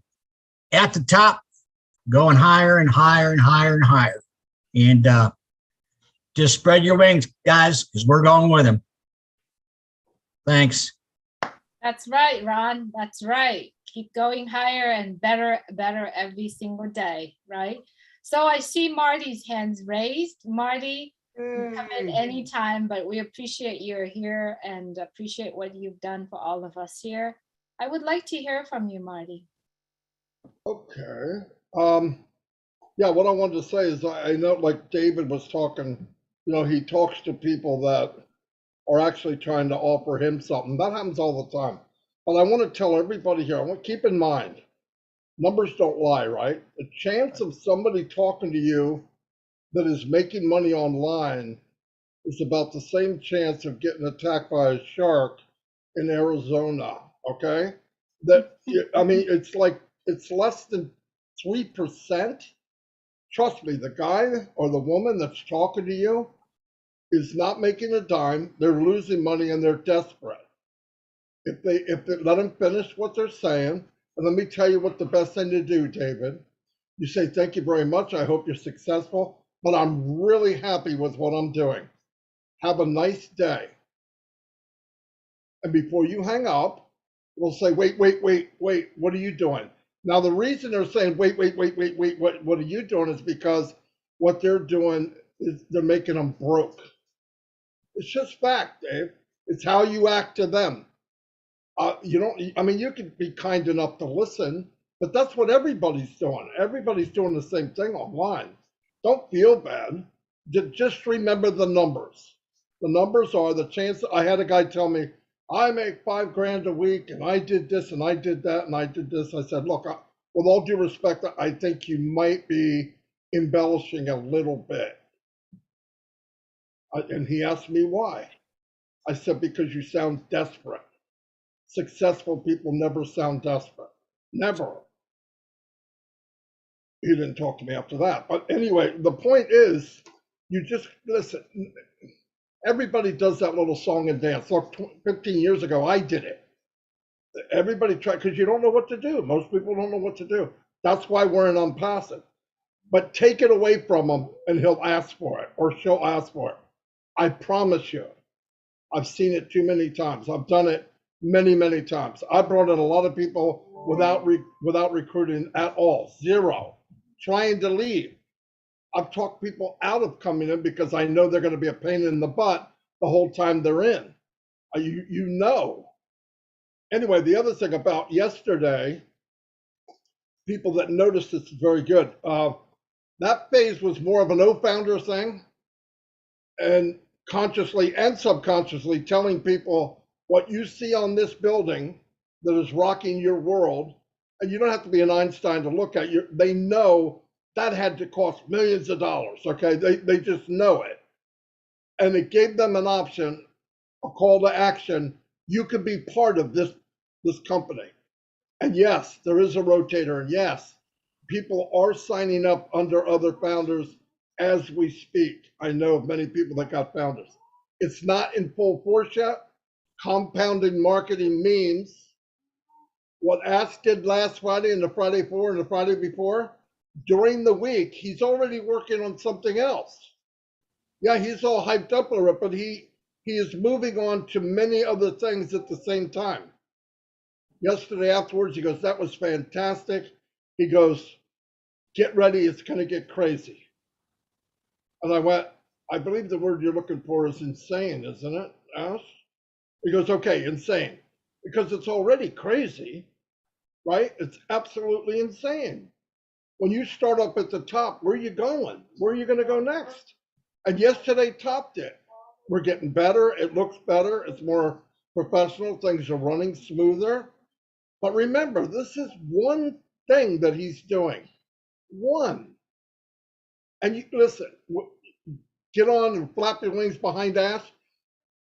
at the top, going higher and higher and higher and higher. And just spread your wings, guys, because we're going with them. Thanks. That's right, Ron. That's right. Keep going higher and better every single day, right? So I see Marty's hands raised. Marty, you come in anytime, but we appreciate you're here and appreciate what you've done for all of us here. I would like to hear from you, Marty. Okay. Yeah, what I wanted to say is I know, like David was talking, he talks to people that are actually trying to offer him something. That happens all the time. But I want to tell everybody here, keep in mind, numbers don't lie, right? The chance of somebody talking to you that is making money online is about the same chance of getting attacked by a shark in Arizona, okay? It's less than 3%. Trust me, the guy or the woman that's talking to you is not making a dime. They're losing money and they're desperate. If they let them finish what they're saying, and let me tell you what the best thing to do, David. You say, thank you very much. I hope you're successful, but I'm really happy with what I'm doing. Have a nice day. And before you hang up, we'll say, wait, what are you doing? Now, the reason they're saying, wait, what are you doing is because what they're doing is they're making them broke. It's just fact, Dave. It's how you act to them. You don't, I mean, you can be kind enough to listen, but that's what everybody's doing. Everybody's doing the same thing online. Don't feel bad. Just remember the numbers. The numbers are the chance. I had a guy tell me, I make $5,000 a week and I did this and I did that and I did this. I said, look, with all due respect, I think you might be embellishing a little bit. And he asked me why. I said, because you sound desperate. Successful people never sound desperate. Never. He didn't talk to me after that. But anyway, the point is, you just listen. Everybody does that little song and dance. Look, 15 years ago, I did it. Everybody tried, because you don't know what to do. Most people don't know what to do. That's why we're an unpassive. But take it away from him and he'll ask for it, or she'll ask for it. I promise you. I've seen it too many times. I've done it many times. I brought in a lot of people without recruiting at all, zero, trying to leave. I've talked people out of coming in because I know they're going to be a pain in the butt the whole time they're in. You know. Anyway, the other thing about yesterday, people that noticed this is very good. That phase was more of an O-founder thing, and consciously and subconsciously telling people what you see on this building that is rocking your world, and you don't have to be an Einstein to look at you. They know that had to cost millions of dollars. Okay, they just know it, and it gave them an option, a call to action. You could be part of this company, and yes, there is a rotator, and yes, people are signing up under other founders as we speak. I know of many people that got founders. It's not in full force yet. Compounding marketing means what Ask did last Friday and the Friday before and the Friday before. During the week, he's already working on something else. Yeah, he's all hyped up over it, but he is moving on to many other things at the same time. Yesterday afterwards, he goes, that was fantastic. He goes, get ready, it's going to get crazy. And I went, I believe the word you're looking for is insane, isn't it, Ash? He goes, okay, insane. Because it's already crazy, right? It's absolutely insane. When you start up at the top, where are you going? Where are you going to go next? And yesterday topped it. We're getting better. It looks better. It's more professional. Things are running smoother. But remember, this is one thing that he's doing. One. And you listen, get on and flap your wings behind Ash.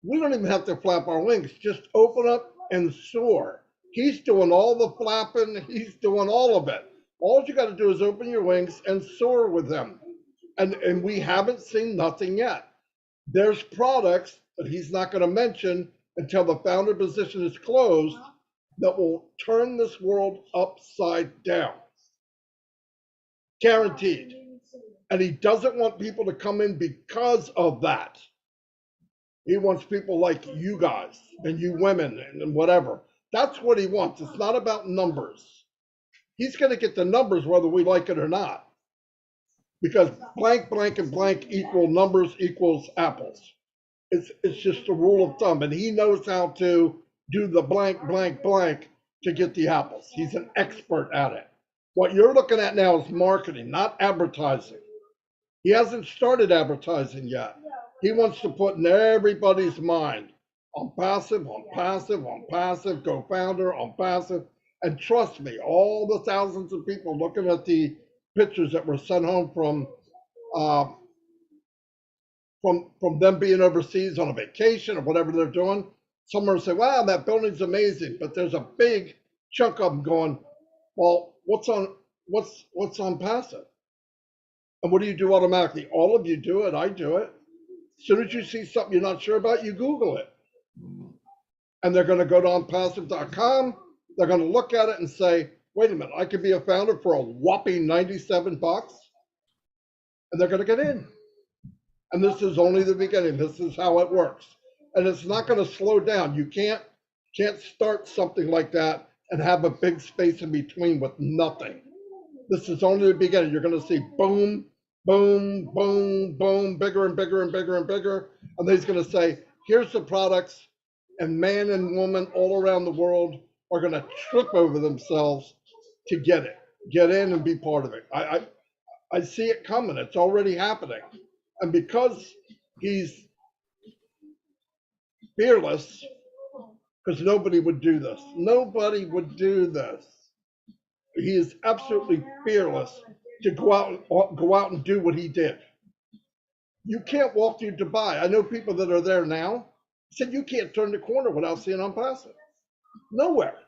We don't even have to flap our wings. Just open up and soar. He's doing all the flapping. He's doing all of it. All you got to do is open your wings and soar with him. And we haven't seen nothing yet. There's products that he's not going to mention until the founder position is closed that will turn this world upside down. Guaranteed. And he doesn't want people to come in because of that. He wants people like you guys and you women and whatever. That's what he wants. It's not about numbers. He's going to get the numbers whether we like it or not. Because blank, blank, and blank equal numbers equals apples. It's just a rule of thumb. And he knows how to do the blank, blank, blank to get the apples. He's an expert at it. What you're looking at now is marketing, not advertising. He hasn't started advertising yet. He wants to put in everybody's mind on passive, go founder, on passive. And trust me, all the thousands of people looking at the pictures that were sent home from them being overseas on a vacation or whatever they're doing, some are saying, wow, that building's amazing. But there's a big chunk of them going, well, what's on passive? And what do you do automatically? All of you do it. I do it. As soon as you see something you're not sure about, you Google it. And they're going to go to onpassive.com. They're going to look at it and say, wait a minute, I could be a founder for a whopping $97. And they're going to get in. And this is only the beginning. This is how it works. And it's not going to slow down. You can't start something like that and have a big space in between with nothing. This is only the beginning. You're going to see boom, boom, boom, boom, bigger and bigger and bigger and bigger. And then he's going to say, here's the products. And man and woman all around the world are going to trip over themselves to get in and be part of it. I see it coming. It's already happening. And because he's fearless, because nobody would do this. Nobody would do this. He is absolutely fearless to go out and do what he did. You can't walk through Dubai. I know people that are there now said you can't turn the corner without seeing OnPassive. Nowhere.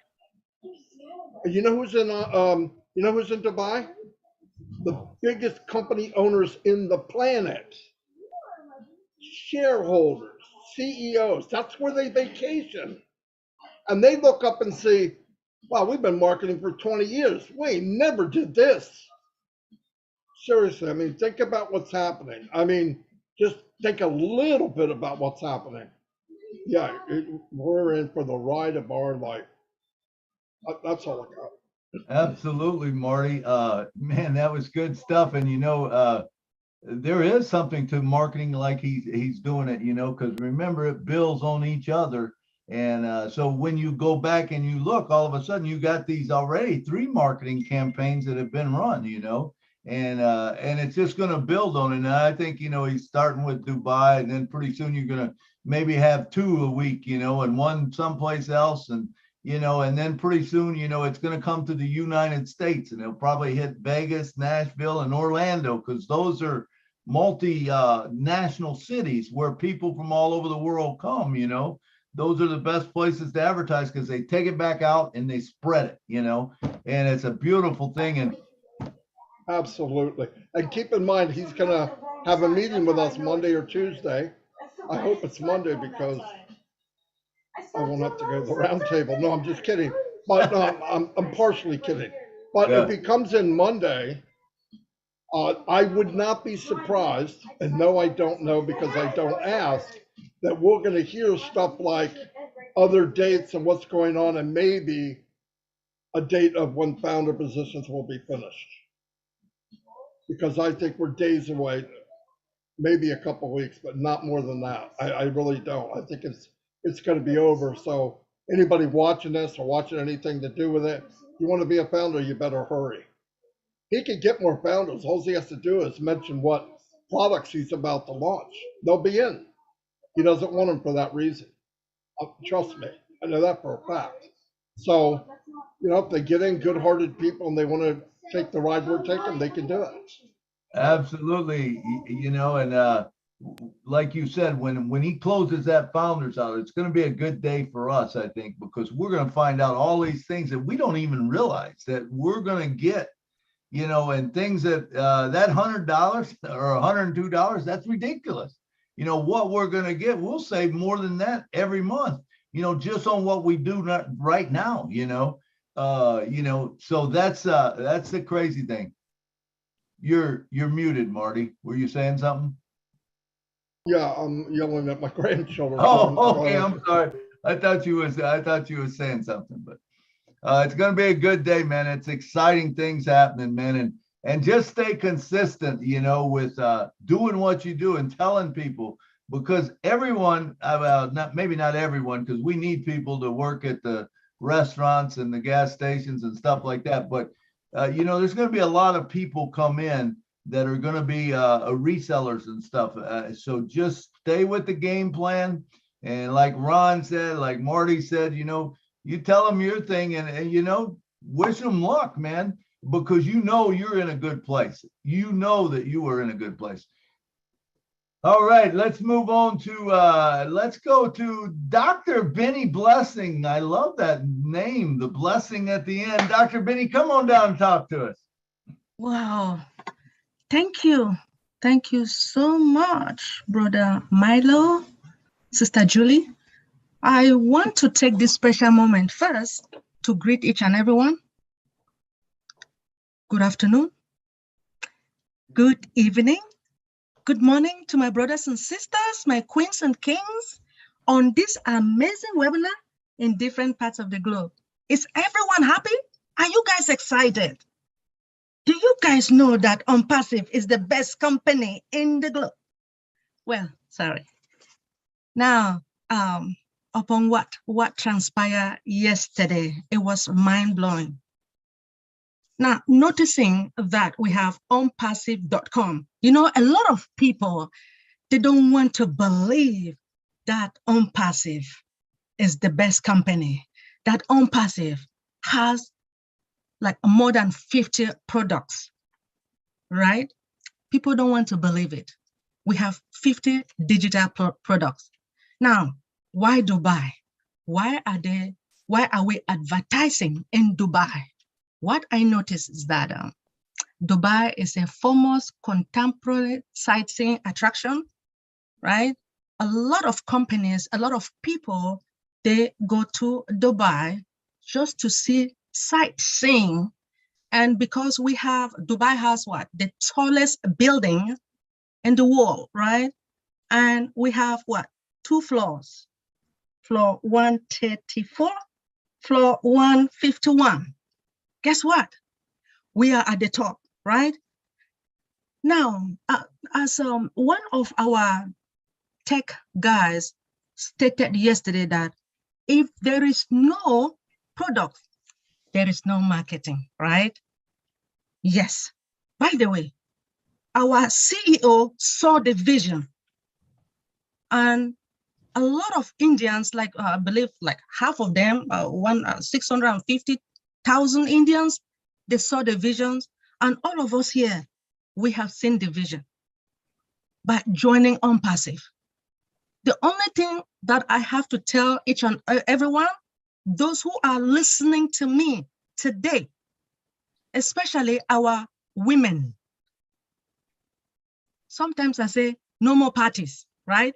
And you know who's in Dubai? The biggest company owners in the planet. Shareholders, CEOs. That's where they vacation. And they look up and see, wow, we've been marketing for 20 years. We never did this. Seriously, I mean, think about what's happening. I mean, just think a little bit about what's happening. Yeah, we're in for the ride of our life. That's all I got. Absolutely, Marty. Man, that was good stuff. And there is something to marketing like he's doing it, because remember, it builds on each other. And so when you go back and you look, all of a sudden you got these already 3 marketing campaigns that have been run, and it's just going to build on it. And I think, he's starting with Dubai, and then pretty soon you're going to maybe have 2 a week, and 1 someplace else. And then pretty soon, it's going to come to the United States, and it'll probably hit Vegas, Nashville, and Orlando, because those are multi-national cities where people from all over the world come, Those are the best places to advertise because they take it back out and they spread it, and it's a beautiful thing. And absolutely. And keep in mind, he's going to have a meeting with us Monday or Tuesday. I hope it's Monday because I won't have to go to the round table. No, I'm just kidding. But no, I'm partially kidding. But if he comes in Monday, I would not be surprised, and no, I don't know because I don't ask, that we're going to hear stuff like other dates and what's going on, and maybe a date of when founder positions will be finished. Because I think we're days away, maybe a couple weeks, but not more than that. I really don't. I think it's going to be over. So anybody watching this or watching anything to do with it, you want to be a founder, you better hurry. He can get more founders. All he has to do is mention what products he's about to launch. They'll be in. He doesn't want them for that reason. Trust me. I know that for a fact. So, if they get in good-hearted people and they want to take the ride we're taking, they can do it. absolutely, and like you said, when he closes that founders out, it's going to be a good day for us, I think, because we're going to find out all these things that we don't even realize that we're going to get. And things that that $100 or $102, that's ridiculous. What we're going to get, we'll save more than that every month, just on what we do right now, so that's the crazy thing. You're muted, Marty. Were you saying something? Yeah, I'm yelling at my grandchildren. Oh, okay. I'm sorry. I thought you were saying something, but it's going to be a good day, man. It's exciting things happening, man. And just stay consistent, with doing what you do and telling people, because everyone, maybe not everyone, because we need people to work at the restaurants and the gas stations and stuff like that. But, there's going to be a lot of people come in that are going to be resellers and stuff. So just stay with the game plan. And like Ron said, like Marty said, you tell them your thing and wish them luck, man, because you're in a good place. You know that you are in a good place. All right, let's move on to, let's go to Dr. Benny Blessing. I love that name, the blessing at the end. Dr. Benny, come on down and talk to us. Wow. Thank you. Thank you so much, Brother Milo, Sister Julie. I want to take this special moment first to greet each and everyone. Good afternoon, good evening, good morning to my brothers and sisters, my queens and kings on this amazing webinar in different parts of the globe. Is everyone happy? Are you guys excited? Do you guys know that OnPassive is the best company in the globe? Well, sorry. Now, upon what transpired yesterday, it was mind-blowing. Now, noticing that we have onpassive.com, you know, a lot of people, they don't want to believe that OnPassive is the best company, that OnPassive has like more than 50 products, right? People don't want to believe it. We have 50 digital products. Now, why Dubai? Why are we advertising in Dubai? What I noticed is that Dubai is a famous contemporary sightseeing attraction, right? A lot of companies, a lot of people, they go to Dubai just to see sightseeing. And because Dubai has what? The tallest building in the world, right? And we have what? 2 floors, floor 134, floor 151. Guess what? We are at the top, right? Now, as one of our tech guys stated yesterday that if there is no product, there is no marketing, right? Yes. By the way, our CEO saw the vision, and a lot of Indians, like I believe like half of them, 650,000 Indians, they saw the visions, and all of us here, we have seen the vision by joining OnPassive. The only thing that I have to tell each and everyone, those who are listening to me today, especially our women. Sometimes I say, no more parties, right?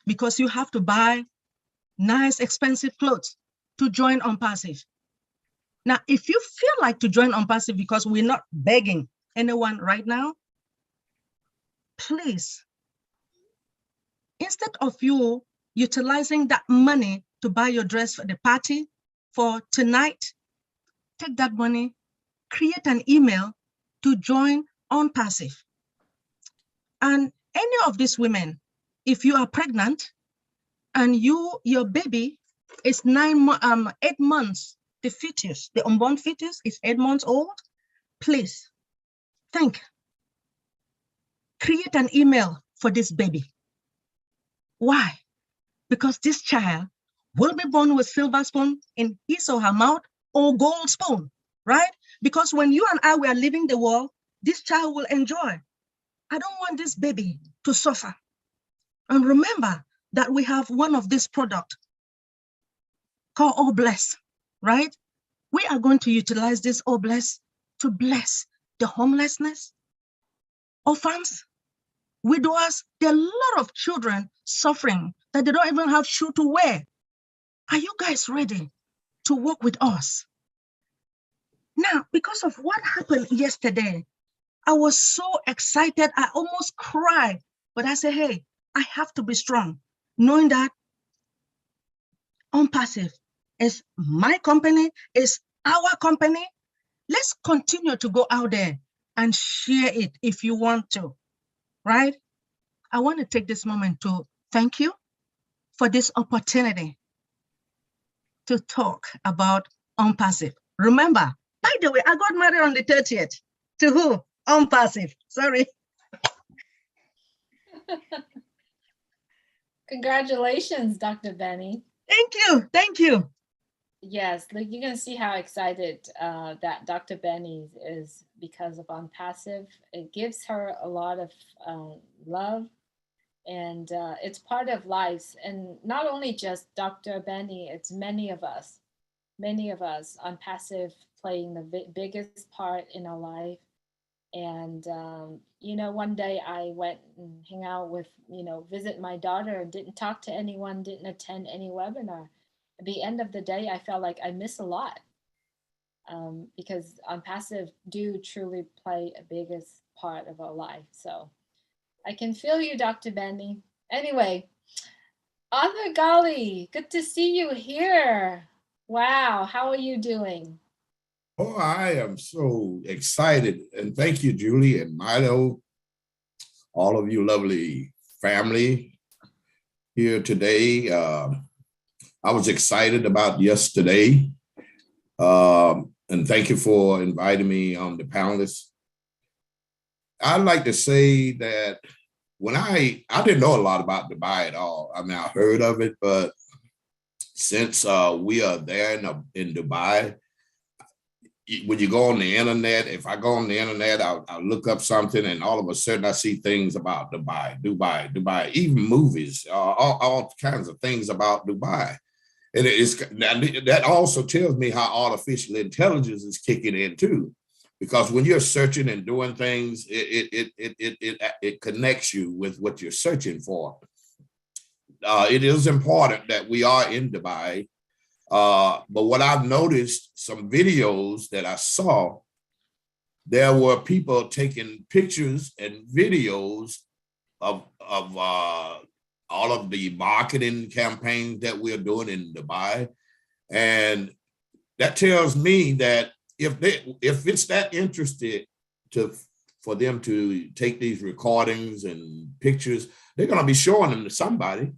Because you have to buy nice, expensive clothes to join OnPassive. Now, if you feel like to join OnPassive, because we're not begging anyone right now, please, instead of you utilizing that money to buy your dress for the party for tonight, take that money, create an email to join OnPassive. And any of these women, if you are pregnant and your baby is 8 months, the fetus, the unborn fetus is 8 months old, please create an email for this baby. Why? Because this child will be born with silver spoon in his or her mouth or gold spoon, right? Because when you and I were leaving the world, this child will enjoy. I don't want this baby to suffer. And remember that we have one of these products called All Bless, right? We are going to utilize this All Bless to bless the homelessness, orphans, widowers. There are a lot of children suffering that they don't even have shoes to wear. Are you guys ready to work with us? Now, because of what happened yesterday, I was so excited, I almost cried. But I said, hey, I have to be strong, knowing that OnPassive is my company, is our company. Let's continue to go out there and share it if you want to, right? I want to take this moment to thank you for this opportunity to talk about OnPassive. Remember, by the way, I got married on the 30th. To who? OnPassive. Sorry. Congratulations, Dr. Benny. Thank you. Thank you. Yes, like you can see how excited that Dr. Benny is because of OnPassive. It gives her a lot of love, and it's part of life. And not only just Dr. Benny, it's many of us OnPassive playing the biggest part in our life. And, one day I went and hang out with, visit my daughter, didn't talk to anyone, didn't attend any webinar. At the end of the day, I felt like I miss a lot, because on passive do truly play a biggest part of our life. So I can feel you, Dr. Benny. Anyway, Arthur Golly, good to see you here. Wow, how are you doing? Oh, I am so excited. And thank you, Julie and Milo, all of you lovely family here today. I was excited about yesterday. And thank you for inviting me on the panelists. I'd like to say that when I didn't know a lot about Dubai at all. I mean, I heard of it, but since we are there in Dubai, when you go on the internet, if I go on the internet, I'll look up something and all of a sudden I see things about Dubai, even movies, all kinds of things about Dubai. And that also tells me how artificial intelligence is kicking in too. Because when you're searching and doing things, it connects you with what you're searching for. It is important that we are in Dubai. But what I've noticed, some videos that I saw, there were people taking pictures and videos of all of the marketing campaigns that we're doing in Dubai. And that tells me that if it's that interested for them to take these recordings and pictures, they're going to be showing them to somebody.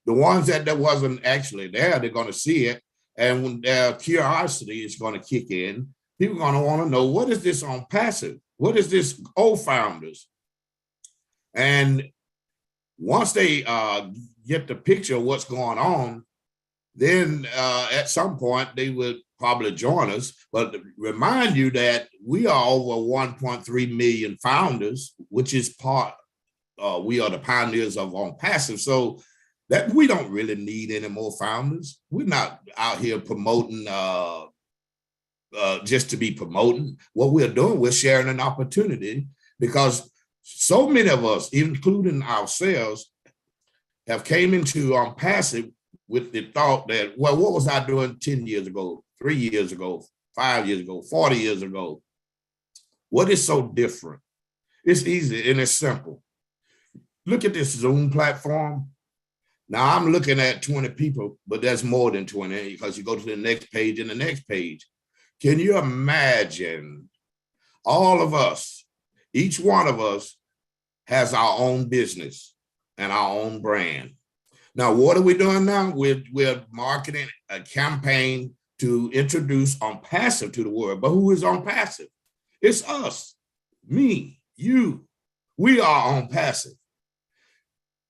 The ones that wasn't actually there, they're going to see it. And when their curiosity is going to kick in, people are going to want to know, what is this on passive? What is this founders? And once they get the picture of what's going on, then at some point they would probably join us. But remind you that we are over 1.3 million founders, which is we are the pioneers of on passive. So that we don't really need any more founders. We're not out here promoting just to be promoting. What we're doing, we're sharing an opportunity, because so many of us, including ourselves, have came into passive with the thought that, well, what was I doing 10 years ago, 3 years ago, 5 years ago, 40 years ago? What is so different? It's easy and it's simple. Look at this Zoom platform. Now I'm looking at 20 people, but that's more than 20 because you go to the next page and the next page. Can you imagine all of us, each one of us has our own business and our own brand. Now, what are we doing now? We're marketing a campaign to introduce on passive to the world. But who is on passive? It's us, me, you. We are on passive.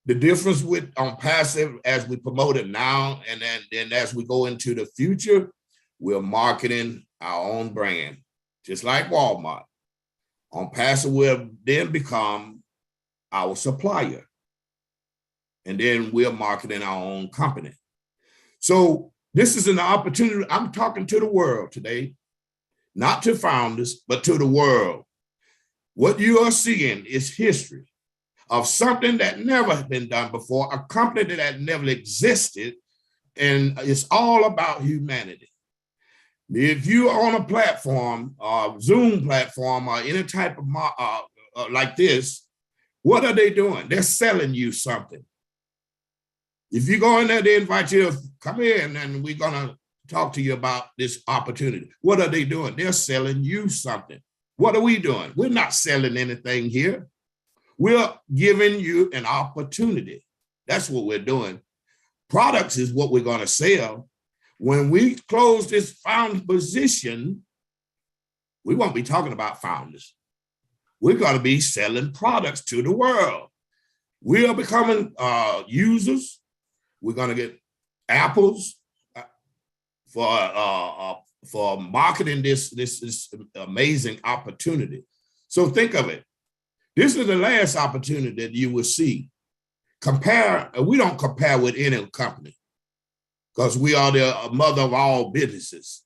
The difference with on passive, as we promote it now, and then as we go into the future, we're marketing our own brand, just like Walmart. On passive, we'll then become our supplier. And then we're marketing our own company. So this is an opportunity. I'm talking to the world today, not to founders, but to the world. What you are seeing is history of something that never been done before, a company that never existed, and it's all about humanity. If you're on a platform, Zoom platform, or any type of like this, what are they doing? They're selling you something. If you go in there, they invite you to come in and we're going to talk to you about this opportunity. What are they doing? They're selling you something. What are we doing? We're not selling anything here. We're giving you an opportunity. That's what we're doing. Products is what we're going to sell. When we close this found position, we won't be talking about founders. We're going to be selling products to the world. We are becoming users. We're going to get apples for marketing this amazing opportunity. So think of it. This is the last opportunity that you will see. We don't compare with any company because we are the mother of all businesses.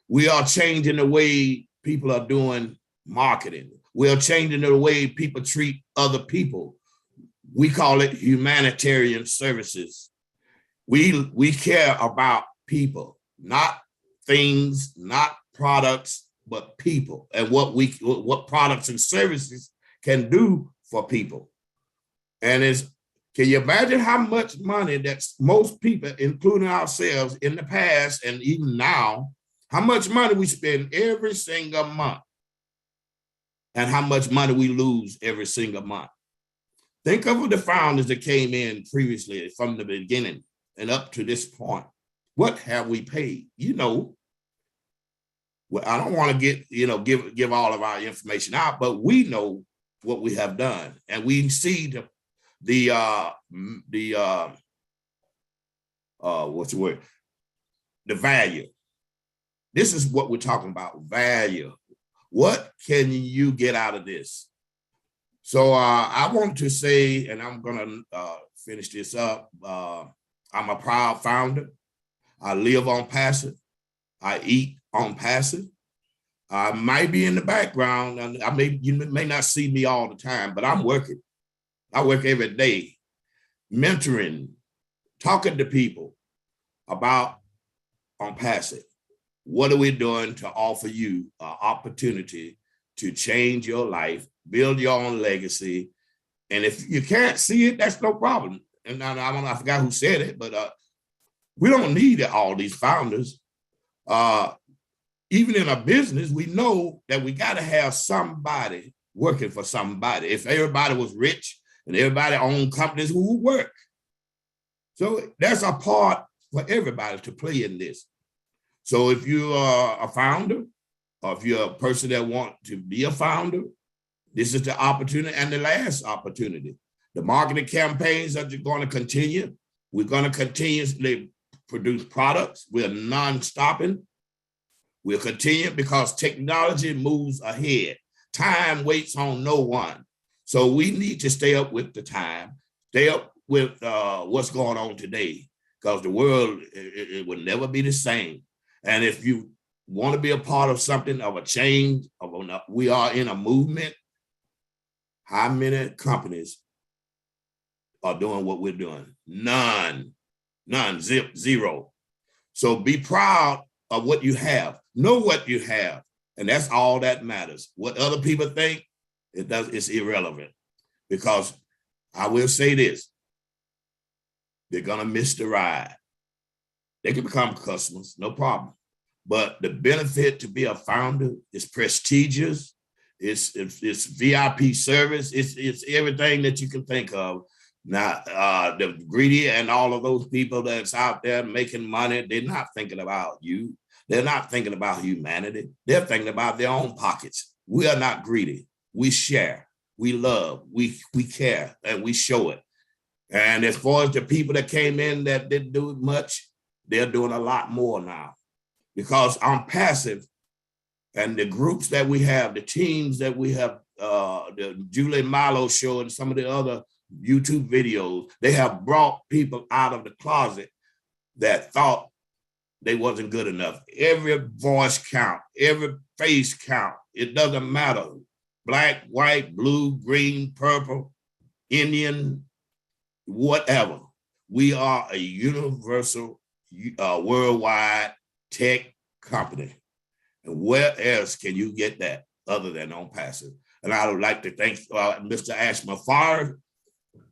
We are changing the way people are doing marketing. We're changing the way people treat other people. We call it humanitarian services. We care about people, not things, not products, but people, and what products and services can do for people. And can you imagine how much money that most people, including ourselves in the past and even now, how much money we spend every single month and how much money we lose every single month? Think of the founders that came in previously from the beginning and up to this point. What have we paid? Well, I don't want to give all of our information out, but we know what we have done, and we see the value. This is what we're talking about, value. What can you get out of this? So I want to say, and I'm gonna finish this up. I'm a proud founder. I live on passive. I eat on passive. I might be in the background, and you may not see me all the time, but I'm working. I work every day, mentoring, talking to people about on passive. What are we doing to offer you an opportunity to change your life, build your own legacy? And if you can't see it, that's no problem. And I don't know, I forgot who said it, but we don't need all these founders. Even in a business, we know that we got to have somebody working for somebody. If everybody was rich and everybody owned companies, who would work? So there's a part for everybody to play in this. So if you are a founder, or if you're a person that wants to be a founder, this is the opportunity and the last opportunity. The marketing campaigns are going to continue. We're going to continuously produce products. We're non-stopping. We'll continue because technology moves ahead. Time waits on no one. So we need to stay up with the time, stay up with what's going on today, because the world, it will never be the same. And if you want to be a part of something, of a change, we are in a movement. How many companies are doing what we're doing? None, zero. So be proud of what you have. Know what you have. And that's all that matters. What other people think, it's irrelevant. Because I will say this, they're gonna miss the ride. They can become customers, no problem. But the benefit to be a founder is prestigious. It's VIP service. It's everything that you can think of. Now, the greedy and all of those people that's out there making money, they're not thinking about you. They're not thinking about humanity. They're thinking about their own pockets. We are not greedy. We share, we love, we care, and we show it. And as far as the people that came in that didn't do much, they're doing a lot more now. Because I'm passive, and the groups that we have, the teams that we have, the Julie and Milo show and some of the other YouTube videos, they have brought people out of the closet that thought they wasn't good enough. Every voice count, every face count. It doesn't matter. Black, white, blue, green, purple, Indian, whatever. We are a universal, worldwide tech company. And where else can you get that other than on passive? And I would like to thank Mr. Ashman Farr,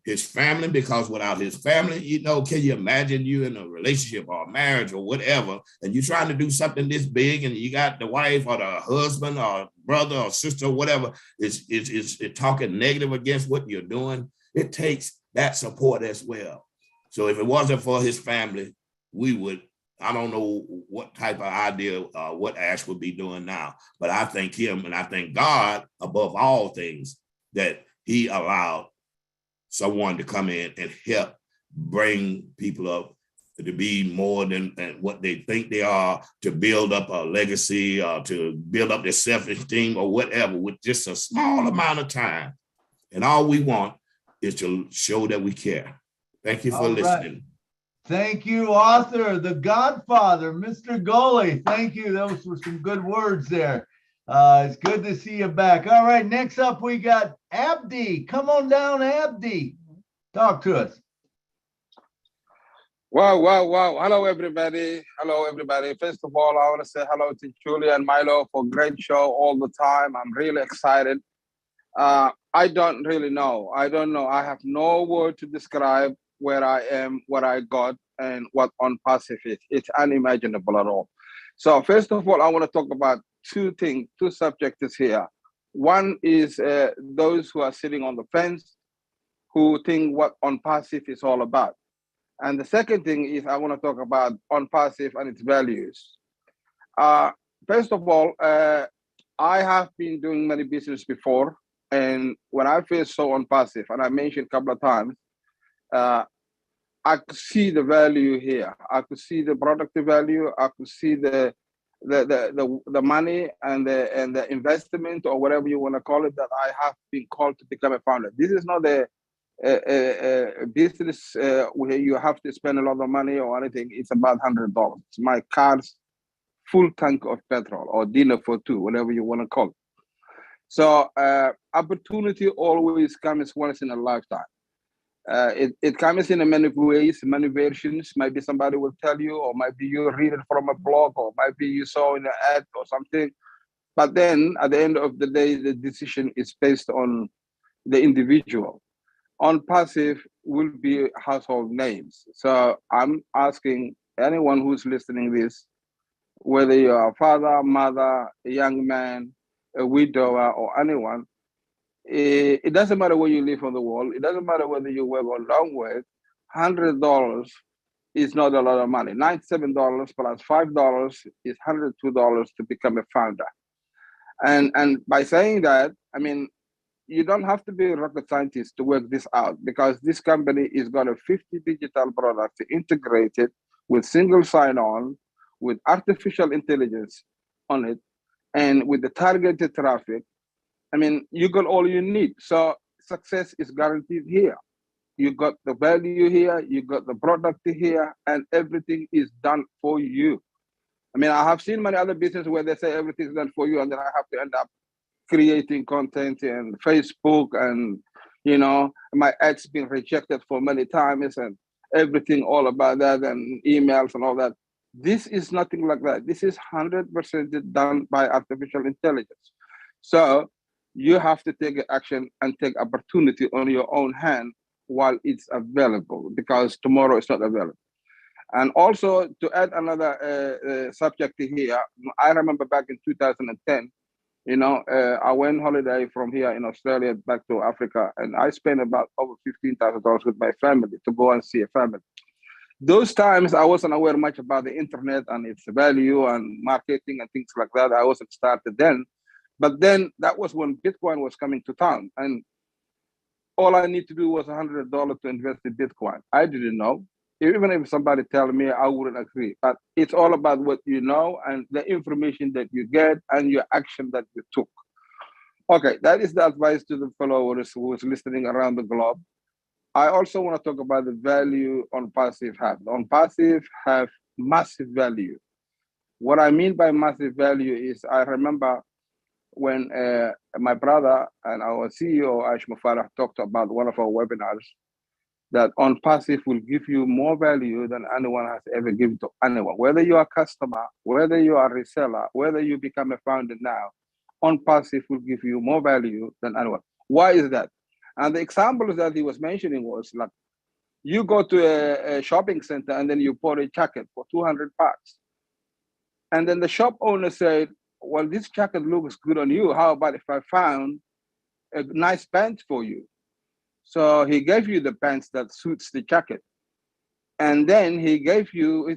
his family, because without his family, can you imagine you in a relationship or a marriage or whatever, and you're trying to do something this big and you got the wife or the husband or brother or sister or whatever is talking negative against what you're doing. It takes that support as well. So if it wasn't for his family, I don't know what type of idea, what Ash would be doing now, but I thank him and I thank God above all things that he allowed someone to come in and help bring people up to be more than what they think they are, to build up a legacy, to build up their self-esteem or whatever with just a small amount of time. And all we want is to show that we care. Thank you for listening. Thank you, author, the Godfather, Mr. Goley. Thank you. Those were some good words there. It's good to see you back. All right, next up we got Abdi. Come on down, Abdi. Talk to us. Wow, wow, wow. Hello, everybody. Hello, everybody. First of all, I want to say hello to Julia and Milo for great show all the time. I'm really excited. I don't really know. I don't know. I have no word to describe where I am, what I got, and what on passive is. It's unimaginable at all. So first of all, I want to talk about two things, two subjects here. One is those who are sitting on the fence, who think what on passive is all about. And the second thing is I want to talk about on passive and its values. Uh, First of all, I have been doing many business before, and when I first saw on passive, and I mentioned a couple of times, uh, I could see the value here. I could see the product value. I could see the money and the investment or whatever you want to call it that I have been called to become a founder. This is not a business where you have to spend a lot of money or anything. It's about $100. It's my car's full tank of petrol or dinner for two, whatever you want to call it. So opportunity always comes once in a lifetime. It comes in many ways, many versions. Maybe somebody will tell you, or maybe you read it from a blog, or maybe you saw in an ad or something. But then at the end of the day, the decision is based on the individual. On passive will be household names. So I'm asking anyone who's listening this, whether you're a father, mother, a young man, a widower, or anyone, it doesn't matter where you live on the world. It doesn't matter whether you work or don't work. $100 is not a lot of money. $97 plus $5 is $102 to become a founder. And by saying that, I mean, you don't have to be a rocket scientist to work this out, because this company is got a 50 digital products integrated with single sign-on, with artificial intelligence on it, and with the targeted traffic. I mean, you got all you need. So success is guaranteed here. You got the value here, you got the product here, and everything is done for you. I mean, I have seen many other businesses where they say everything's done for you, and then I have to end up creating content in Facebook, and my ads been rejected for many times, and everything all about that, and emails and all that. This is nothing like that. This is 100% done by artificial intelligence. So you have to take action and take opportunity on your own hand while it's available, because tomorrow is not available. And also, to add another subject here, I remember back in 2010, I went holiday from here in Australia back to Africa, and I spent about over $15,000 with my family to go and see a family. Those times I wasn't aware much about the internet and its value and marketing and things like that. I wasn't started then. But then that was when Bitcoin was coming to town, and all I need to do was $100 to invest in Bitcoin. I didn't know. Even if somebody tell me, I wouldn't agree. But it's all about what you know and the information that you get and your action that you took. Okay, that is the advice to the followers who is listening around the globe. I also want to talk about the value on passive have. On passive have massive value. What I mean by massive value is, I remember when my brother and our CEO, Aish Farah, talked about one of our webinars, that on passive will give you more value than anyone has ever given to anyone. Whether you are a customer, whether you are a reseller, whether you become a founder now, on passive will give you more value than anyone. Why is that? And the examples that he was mentioning was like, you go to a shopping center and then you bought a jacket for 200 bucks. And then the shop owner said, well, this jacket looks good on you. How about if I found a nice pants for you? So he gave you the pants that suits the jacket. And then he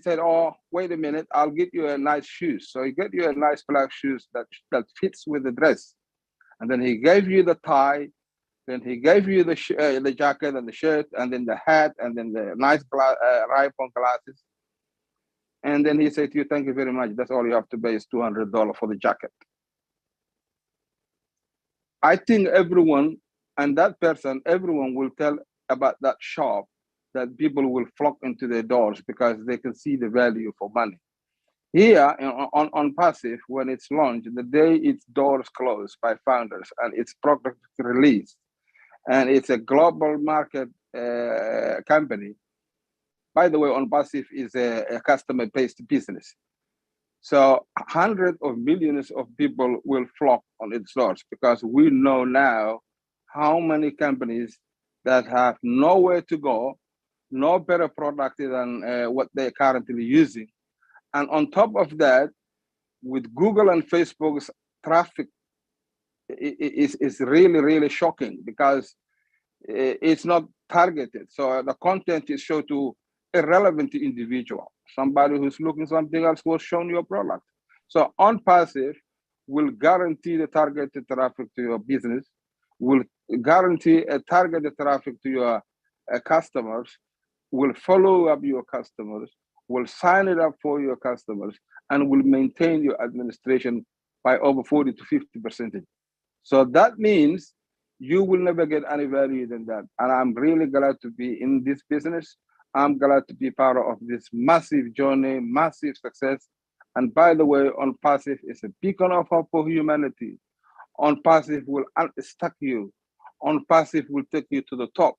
said, oh, wait a minute, I'll get you a nice shoes. So he got you a nice black shoes that fits with the dress. And then he gave you the tie. Then he gave you the jacket and the shirt, and then the hat, and then the nice ripon glasses. And then he said to you, thank you very much. That's all you have to pay is $200 for the jacket. I think everyone will tell about that shop, that people will flock into their doors because they can see the value for money. Here on Passive, when it's launched, the day its doors closed by founders and its product released, and it's a global market company. By the way, on Passive is a customer-based business. So hundreds of millions of people will flock on its doors because we know now how many companies that have nowhere to go, no better product than what they're currently using. And on top of that, with Google and Facebook's traffic is really, really shocking because it's not targeted. So the content is shown to irrelevant individual. Somebody who's looking something else will show your product. So on Passive will guarantee the targeted traffic to your business, will guarantee a targeted traffic to your customers, will follow up your customers, will sign it up for your customers, and will maintain your administration by over 40 to 50%. So that means you will never get any value than that. And I'm really glad to be in this business. I'm glad to be part of this massive journey, massive success. And by the way, on Passive is a beacon of hope for humanity. On Passive will unstuck you. On Passive will take you to the top.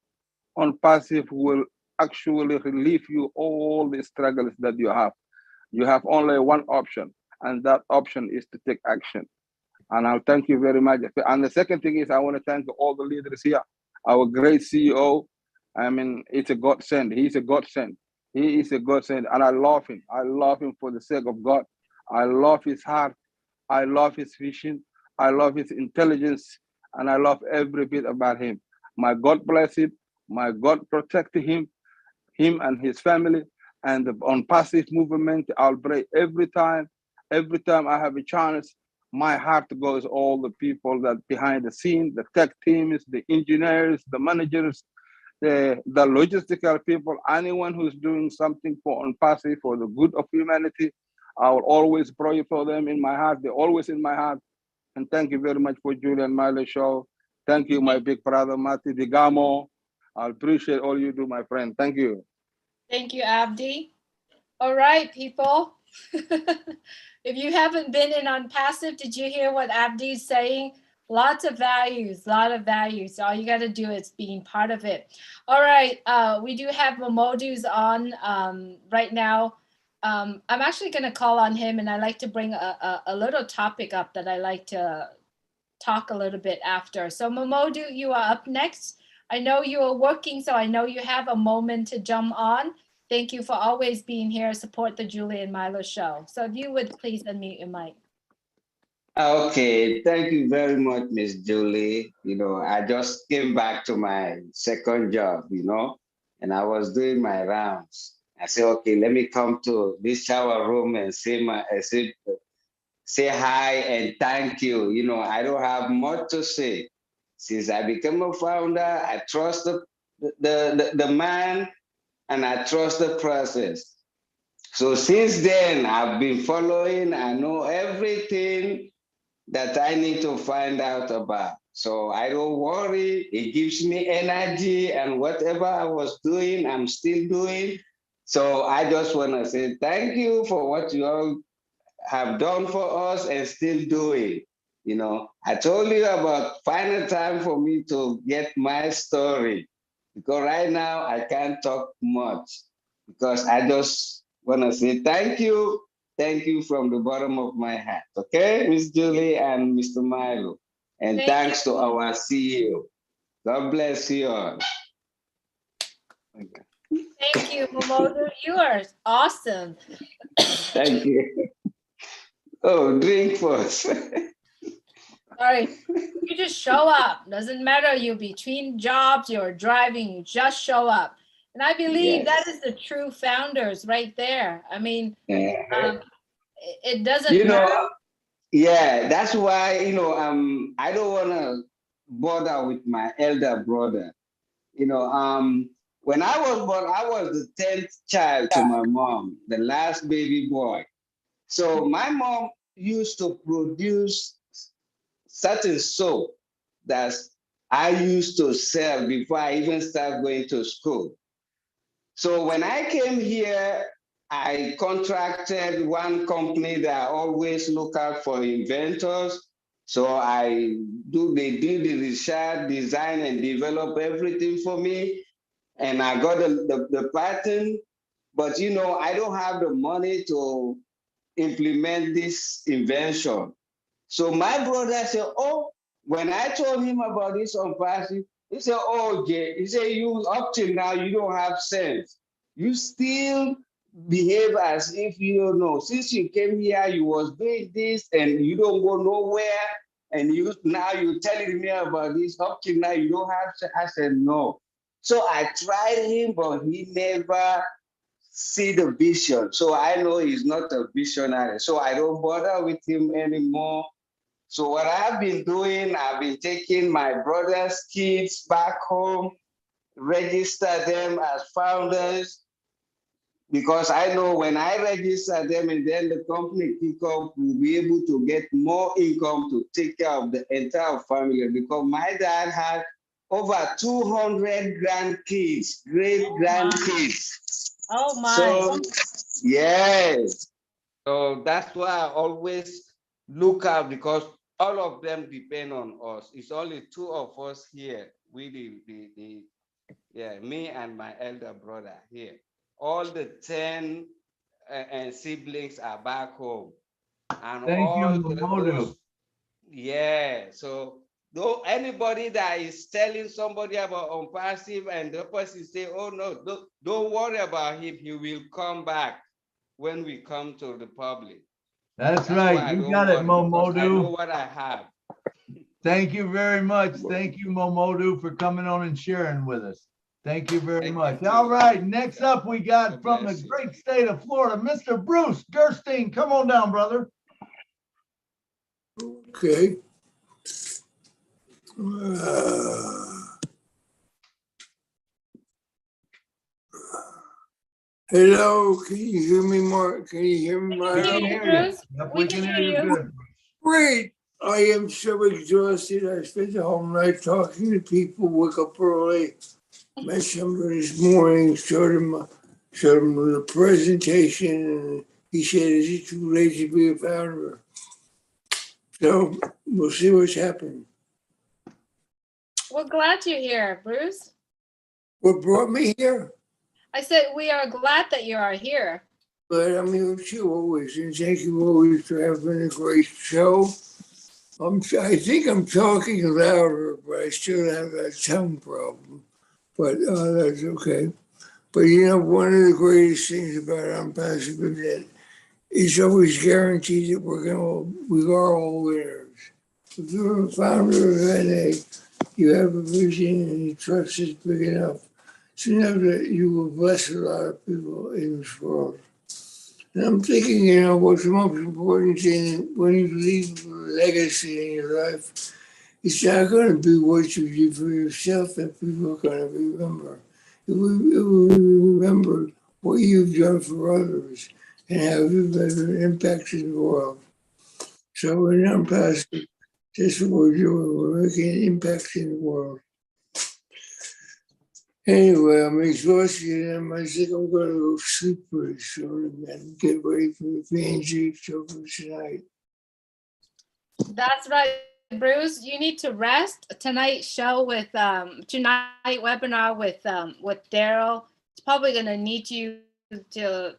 On Passive will actually relieve you all the struggles that you have. You have only one option, and that option is to take action. And I'll thank you very much. And the second thing is I want to thank all the leaders here. Our great CEO, I mean, it's a godsend. He's a godsend. He is a godsend. And I love him. I love him for the sake of God. I love his heart. I love his vision. I love his intelligence. And I love every bit about him. My God bless him. My God protect him and his family. And on Passive movement, I'll pray every time I have a chance. My heart goes all the people that behind the scene, the tech teams, the engineers, the managers, the logistical people, anyone who's doing something for on Passive for the good of humanity. I will always pray for them in my heart. They're always in my heart. And thank you very much for Julie and Milo show. Thank you, my big brother, Mati Digamo. I appreciate all you do, my friend. Thank you. Thank you, Abdi. All right, people. If you haven't been in on Passive, did you hear what Abdi's saying? Lots of values, a lot of values. All you got to do is being part of it. All right, we do have Momodu's on right now. I'm actually going to call on him, and I like to bring a little topic up that I like to talk a little bit after. So Momodu, you are up next. I know you are working, so I know you have a moment to jump on. Thank you for always being here. Support the Julie and Milo show. So if you would please unmute your mic. Okay, thank you very much, Miss Julie. You know, I just came back to my second job, you know, and I was doing my rounds. I said, okay, let me come to this shower room and say hi and thank you. You know, I don't have much to say. Since I became a founder, I trust the man and I trust the process. So since then, I've been following, I know everything that I need to find out about. So I don't worry, it gives me energy, and whatever I was doing, I'm still doing. So I just want to say thank you for what you all have done for us and still doing. You know, I told you about final time for me to get my story, because right now I can't talk much, because I just want to say thank you from the bottom of my heart. Okay, Miss Julie and Mr. Milo. And thanks to our CEO. God bless you all. Thank you, Momodu. You are awesome. Thank you. Oh, drink first. Sorry, you just show up. Doesn't matter, you're between jobs, you're driving, you just show up. And I believe that is the true founders right there. I mean, it doesn't matter. Yeah, that's why, I don't want to bother with my elder brother. When I was born, I was the 10th child to my mom, the last baby boy. So my mom used to produce certain soap that I used to sell before I even started going to school. So when I came here, I contracted one company that always look out for inventors. So they do the research, design, and develop everything for me. And I got the patent, but I don't have the money to implement this invention. So my brother said, oh, when I told him about this on passive, he said, oh, Jay, he said, you up till now, you don't have sense. You still behave as if you don't know. Since you came here, you was doing this and you don't go nowhere. And now you're telling me about this. Up till now, you don't have sense. I said, no. So I tried him, but he never see the vision. So I know he's not a visionary. So I don't bother with him anymore. So what I've been doing, I've been taking my brother's kids back home, register them as founders, because I know when I register them and then the company kick off, we'll be able to get more income to take care of the entire family. Because my dad had over 200 grandkids, great grandkids. Oh my. So, yes. So that's why I always look out, because all of them depend on us. It's only two of us here. Me and my elder brother here. All the 10 and siblings are back home. And Thank you, all Mamodu. so though anybody that is telling somebody about unpassive and the person say, oh no, don't worry about him, he will come back when we come to the public. That's why right. I You don't got it, worry, because I know Momodu. what I have. Thank you very much. Thank you, Momodu, for coming on and sharing with us. Thank you very much. All right, next up we got from the great state of Florida, Mr. Bruce Gerstein. Come on down, brother. Okay. Hello, can you hear me, Mark? Can you hear me, Mark? We can hear you. Yep, we can hear you good. Great. I am so exhausted. I spent the whole night talking to people, woke up early, met somebody this morning, showed him the presentation, and he said, is it too late to be a founder? So we'll see what's happening. We're glad you're here, Bruce. What brought me here? I said we are glad that you are here. But I'm here with you always, and thank you always for having a great show. I think I'm talking louder, but I still have that tongue problem. But that's okay. But one of the greatest things about Unpassive is that it's always guaranteed that we are all winners. If you're a founder of NA, you have a vision and you trust is big enough to know that you will bless a lot of people in this world. And I'm thinking, what's the most important thing when you leave a legacy in your life, it's not going to be what you did for yourself that people are going to remember. It will remember what you've done for others and how you've had an impact in the world. So in Unpassive, that's what we're doing. We're making an impact in the world. Anyway, I'm exhausted and I think I'm going to go sleep pretty soon and get ready for the PNG show for tonight. That's right, Bruce. You need to rest. Tonight's show with tonight webinar with Daryl. It's probably going to need you to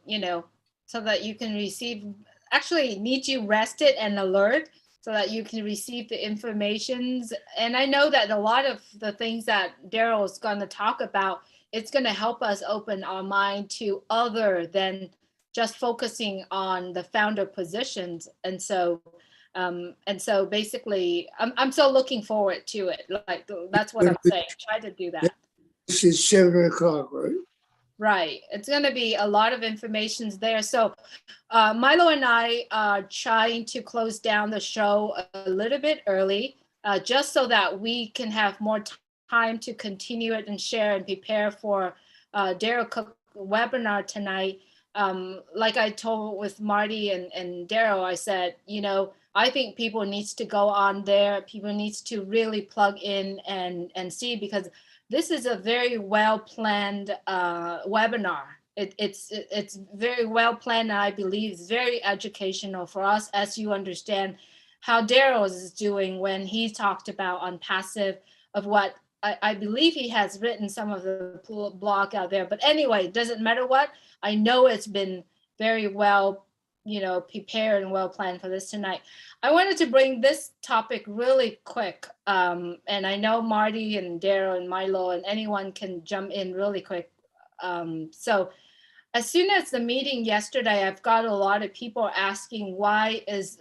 so that you can need you rested and alert so that you can receive the informations. And I know that a lot of the things that Daryl is going to talk about, it's going to help us open our mind to other than just focusing on the founder positions. And so basically, I'm so looking forward to it. Like, that's what I'm saying. Try to do that. This is 7 o'clock, right? Right. It's going to be a lot of information there. So Milo and I are trying to close down the show a little bit early, just so that we can have more time to continue it and share and prepare for Daryl Cook webinar tonight. Like I told with Marty and Daryl, I said, I think people needs to go on there. People needs to really plug in and see, because this is a very well-planned webinar. it's very well planned. And I believe it's very educational for us as you understand how Daryl is doing when he talked about on passive of what I believe he has written some of the blog out there. But anyway, it doesn't matter what. I know it's been very well, prepared and well planned for this tonight. I wanted to bring this topic really quick. And I know Marty and Daryl and Milo and anyone can jump in really quick. So as soon as the meeting yesterday, I've got a lot of people asking why isn't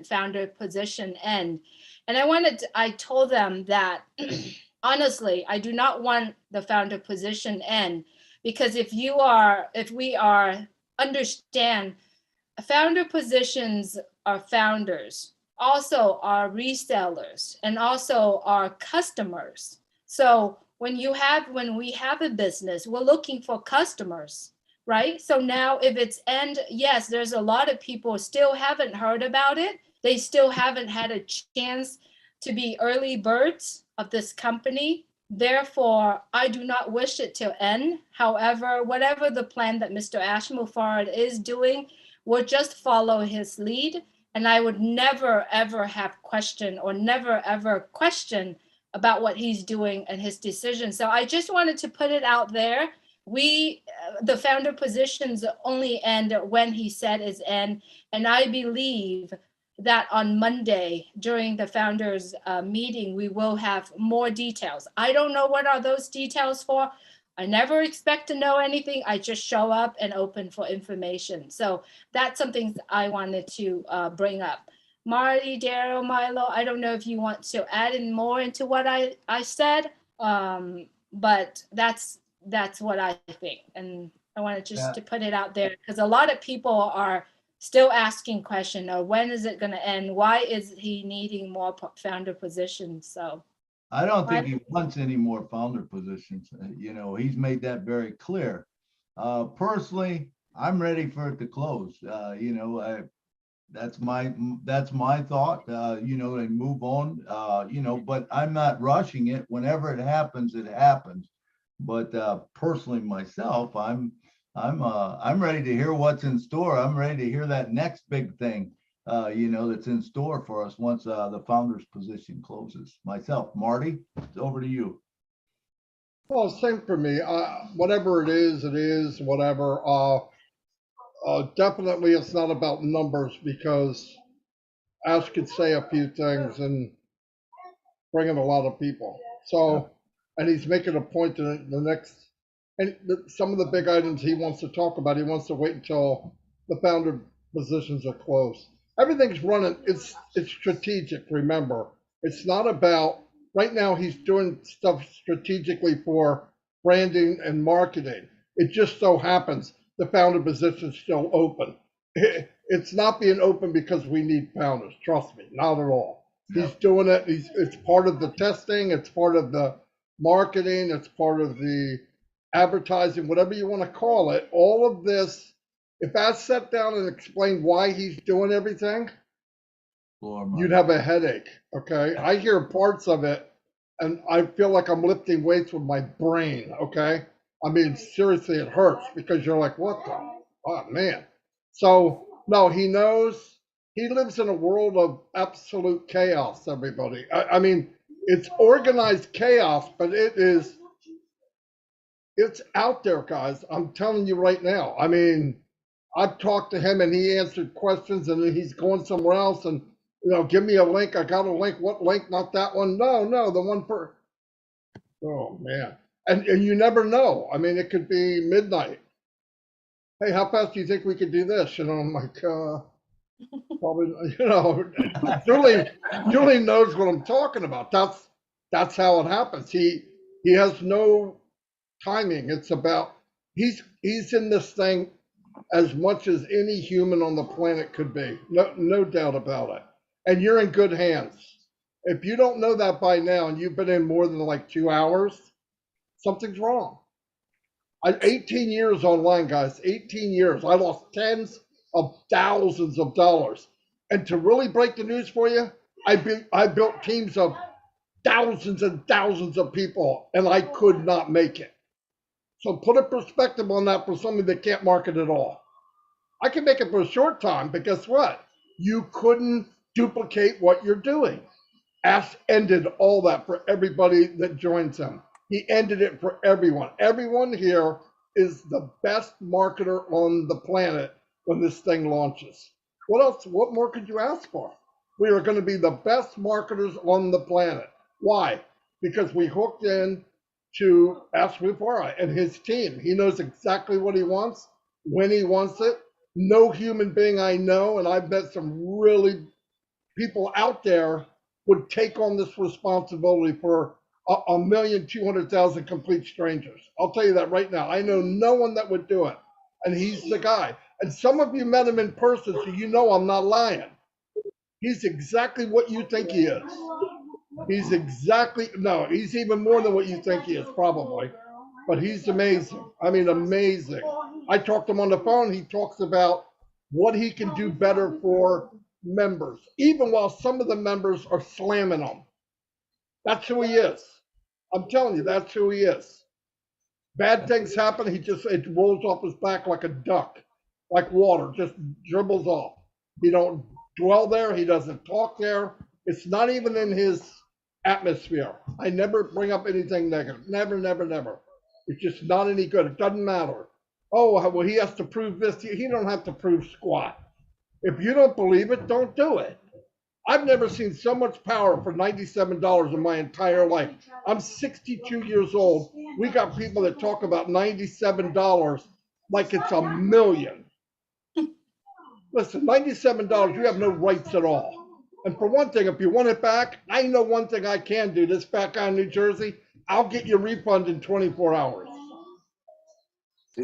founder position end? And I told them that honestly, I do not want the founder position end, because if we understand founder positions are founders, also are resellers, and also are customers. So when we have a business, we're looking for customers, right? So now if it's yes, there's a lot of people still haven't heard about it. They still haven't had a chance to be early birds of this company. Therefore, I do not wish it to end. However, whatever the plan that Mr. Ashmufard is doing, we'll just follow his lead. And I would never, ever have question or never, ever question about what he's doing and his decision. So I just wanted to put it out there. The founder positions only end when he said is end. And I believe that on Monday during the founders meeting, we will have more details. I don't know what are those details for. I never expect to know anything. I just show up and open for information. So that's something I wanted to bring up. Marty, Daryl, Milo, I don't know if you want to add in more into what I said, but that's what I think. And I wanted just to put it out there because a lot of people are still asking question, when is it going to end? Why is he needing more founder positions? So I don't think he wants any more founder positions. He's made that very clear. Personally, I'm ready for it to close. That's my thought, and move on, but I'm not rushing it. Whenever it happens, it happens. But personally myself, I'm ready to hear what's in store. I'm ready to hear that next big thing, that's in store for us once the founder's position closes. Myself, Marty, it's over to you. Well, same for me. Whatever it is, whatever. Definitely it's not about numbers because Ash could say a few things and bring in a lot of people. So, and he's making a point to the next, and some of the big items he wants to talk about, he wants to wait until the founder positions are closed. Everything's running, it's strategic, remember. It's not about, right now he's doing stuff strategically for branding and marketing. It just so happens the founder position is still open. It's not being open because we need founders, trust me, not at all. He's doing it, it's part of the testing, it's part of the marketing, it's part of the advertising, whatever you want to call it. All of this, if I sat down and explained why he's doing everything, you'd have a headache, okay? I hear parts of it and I feel like I'm lifting weights with my brain, okay? I mean, seriously, it hurts because you're like, what the, oh man. So, no, he knows, he lives in a world of absolute chaos, everybody. I mean, it's organized chaos, but it's out there, guys. I'm telling you right now. I mean, I've talked to him and he answered questions and he's going somewhere else and, give me a link. I got a link. What link? Not that one. No, the one for, oh man. And you never know. I mean, it could be midnight. Hey, how fast do you think we could do this? I'm like, probably, Julie knows what I'm talking about. That's how it happens. He has no timing. It's about, he's in this thing as much as any human on the planet could be. No doubt about it. And you're in good hands. If you don't know that by now and you've been in more than like 2 hours, something's wrong. 18 years online, guys, 18 years. I lost tens of thousands of dollars. And to really break the news for you, I built teams of thousands and thousands of people and I could not make it. So put a perspective on that for somebody that can't market at all. I can make it for a short time, but guess what? You couldn't duplicate what you're doing. Ash ended all that for everybody that joins him. He ended it for everyone. Everyone here is the best marketer on the planet when this thing launches. What else? What more could you ask for? We are going to be the best marketers on the planet. Why? Because we hooked in to Ash Mufara and his team. He knows exactly what he wants, when he wants it. No human being I know, and I've met some really people out there, would take on this responsibility for 1,200,000 complete strangers. I'll tell you that right now. I know no one that would do it. And he's the guy. And some of you met him in person, so you know I'm not lying. He's exactly what you think he is. He's even more than what you think he is, probably. But he's amazing. I mean, amazing. I talked to him on the phone. He talks about what he can do better for members, even while some of the members are slamming him. That's who he is. I'm telling you, that's who he is. Bad things happen, it rolls off his back like a duck, like water, just dribbles off. He don't dwell there. He doesn't talk there. It's not even in his atmosphere. I never bring up anything negative. Never, never, never. It's just not any good. It doesn't matter. Oh, well, he has to prove this. He don't have to prove squat. If you don't believe it, don't do it. I've never seen so much power for $97 in my entire life. I'm 62 years old. We got people that talk about $97 like it's a million. Listen, $97, you have no rights at all. And for one thing, if you want it back, I know one thing I can do. This back on New Jersey, I'll get your refund in 24 hours.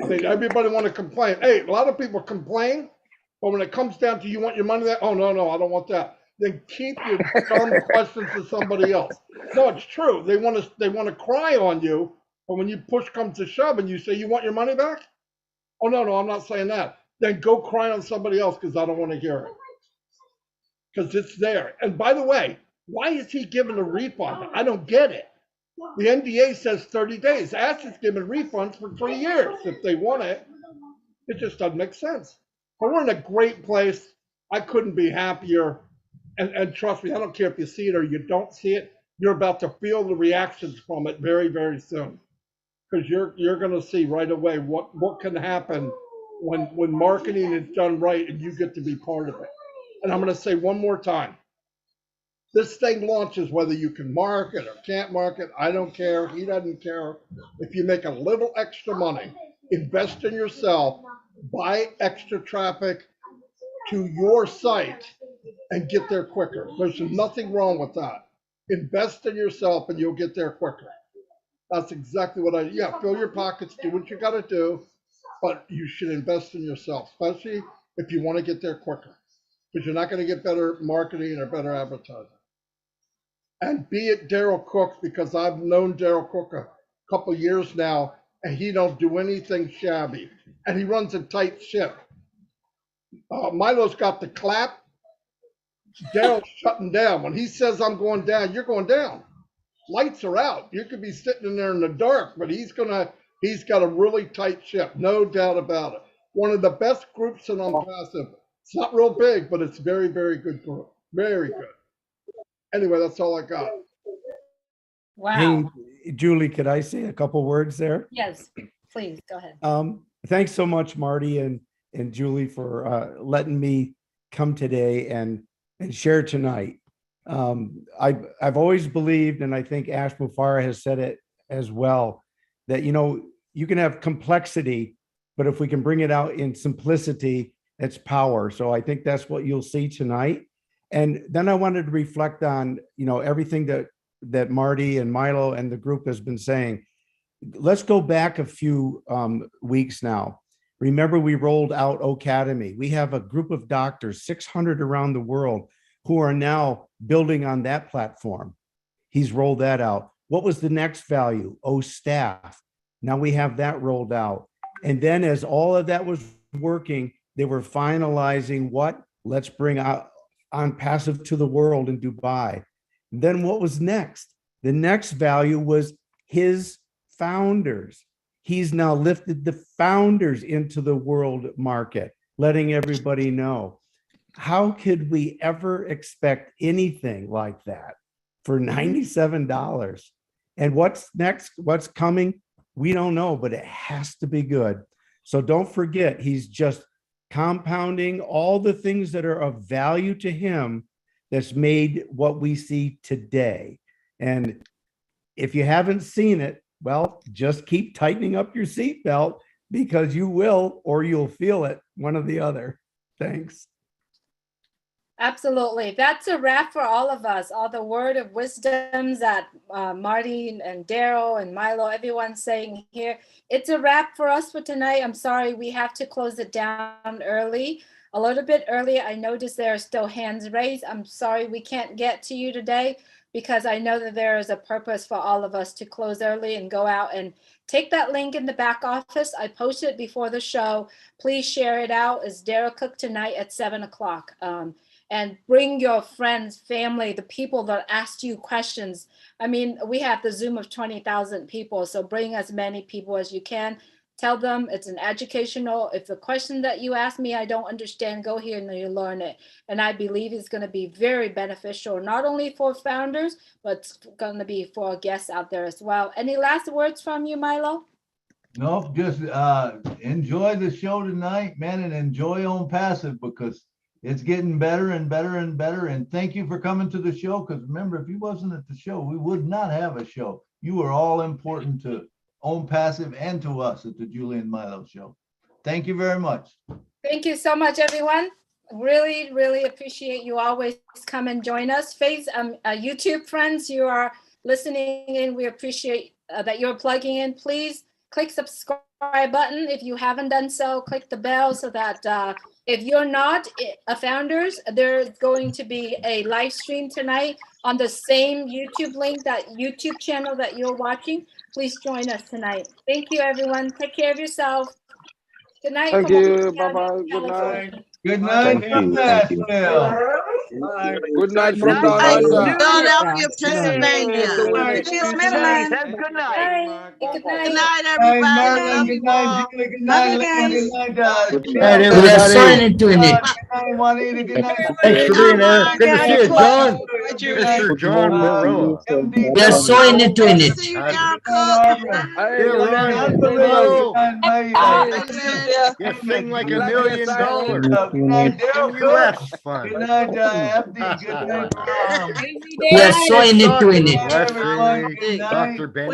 I mean, everybody want to complain. Hey, a lot of people complain, but when it comes down to you want your money back, oh, no, I don't want that. Then keep your dumb questions to somebody else. No, it's true. They want to cry on you, but when you push comes to shove and you say you want your money back, oh, no, I'm not saying that. Then go cry on somebody else because I don't want to hear it. Because it's there. And by the way, why is he giving a refund? I don't get it. The NDA says 30 days. Ash is giving refunds for 3 years if they want it. It just doesn't make sense. But we're in a great place. I couldn't be happier. And trust me, I don't care if you see it or you don't see it. You're about to feel the reactions from it very, very soon. Because you're going to see right away what can happen when marketing is done right and you get to be part of it. And I'm going to say one more time. This thing launches whether you can market or can't market. I don't care. He doesn't care. If you make a little extra money, invest in yourself, buy extra traffic to your site and get there quicker. There's nothing wrong with that. Invest in yourself and you'll get there quicker. That's exactly what fill your pockets, do what you got to do, but you should invest in yourself, especially if you want to get there quicker, because you're not going to get better marketing or better advertising. And be it Daryl Cook, because I've known Daryl Cook a couple years now, and he don't do anything shabby, and he runs a tight ship. Milo's got the clap. Daryl's shutting down. When he says I'm going down, you're going down. Lights are out. You could be sitting in there in the dark, but he's got a really tight ship, no doubt about it. One of the best groups in Passive. It's not real big, but it's very, very good group. Very good. Anyway, that's all I got. Wow. Hey, Julie, could I say a couple words there? Yes, please, go ahead. Thanks so much, Marty and Julie, for letting me come today and share tonight. I've always believed, and I think Ash Mufara has said it as well, that you can have complexity, but if we can bring it out in simplicity, it's power. So I think that's what you'll see tonight. And then I wanted to reflect on everything that Marty and Milo and the group has been saying. Let's go back a few weeks now. Remember, we rolled out Academy. We have a group of doctors, 600 around the world, who are now building on that platform. He's rolled that out. What was the next value? Staff. Now we have that rolled out. And then as all of that was working, they were finalizing what? Let's bring out on Passive to the world in Dubai. And then what was next? The next value was his founders. He's now lifted the founders into the world market, letting everybody know. How could we ever expect anything like that for $97? And what's next? What's coming? We don't know, but it has to be good. So don't forget, he's just compounding all the things that are of value to him that's made what we see today. And if you haven't seen it, well, just keep tightening up your seatbelt, because you will, or you'll feel it, one or the other. Thanks. Absolutely. That's a wrap for all of us. All the word of wisdoms that Marty and Daryl and Milo, everyone's saying here. It's a wrap for us for tonight. I'm sorry, we have to close it down early. A little bit early. I noticed there are still hands raised. I'm sorry we can't get to you today, because I know that there is a purpose for all of us to close early and go out and take that link in the back office. I posted it before the show. Please share it out. It's Daryl Cook tonight at 7 o'clock. And bring your friends, family, the people that asked you questions. I mean, we have the Zoom of 20,000 people, so bring as many people as you can. Tell them it's an educational. If the question that you ask me, I don't understand, go here and you learn it. And I believe it's going to be very beneficial, not only for founders, but it's going to be for guests out there as well. Any last words from you, Milo? Nope, just enjoy the show tonight, man, and enjoy On Passive, because it's getting better and better and better. And thank you for coming to the show, because remember, if you wasn't at the show, we would not have a show. You are all important to On Passive and to us at the Julie and Milo Show. Thank you very much. Thank you so much, everyone. Really, really appreciate you always come and join us. YouTube friends, you are listening in. We appreciate that you're plugging in. Please click subscribe button. If you haven't done so, click the bell so that if you're not a founders, there's going to be a live stream tonight on the same YouTube link, that YouTube channel that you're watching. Please join us tonight. Thank you, everyone. Take care of yourself. Good night. Thank you. Bye-bye. Good night. Good night from Nashville. Good night from down under. Philadelphia, Pennsylvania. Cheers, Maryland. Good night. Good Good night. night, Hey, everybody. Merlin, Love good you night, all. Julie, good Love night, you Lincoln, guys. good night, Good night, Good everybody. night, Juanita, good night. Thanks for being there. Good to see you, John. Good night, Mr. John Barilla. MD. We are so in into it. See you, Daryl Cook. Hey, Yeah, Ryan. Unbelievable. Good night, Maya. You sing like $1 Black million. Messiah. Good night, Daryl In the Cook. US. Fun. Good night, FD. Good night, Rom. We are so into it. Good night, everyone. Good night. Dr. Ben.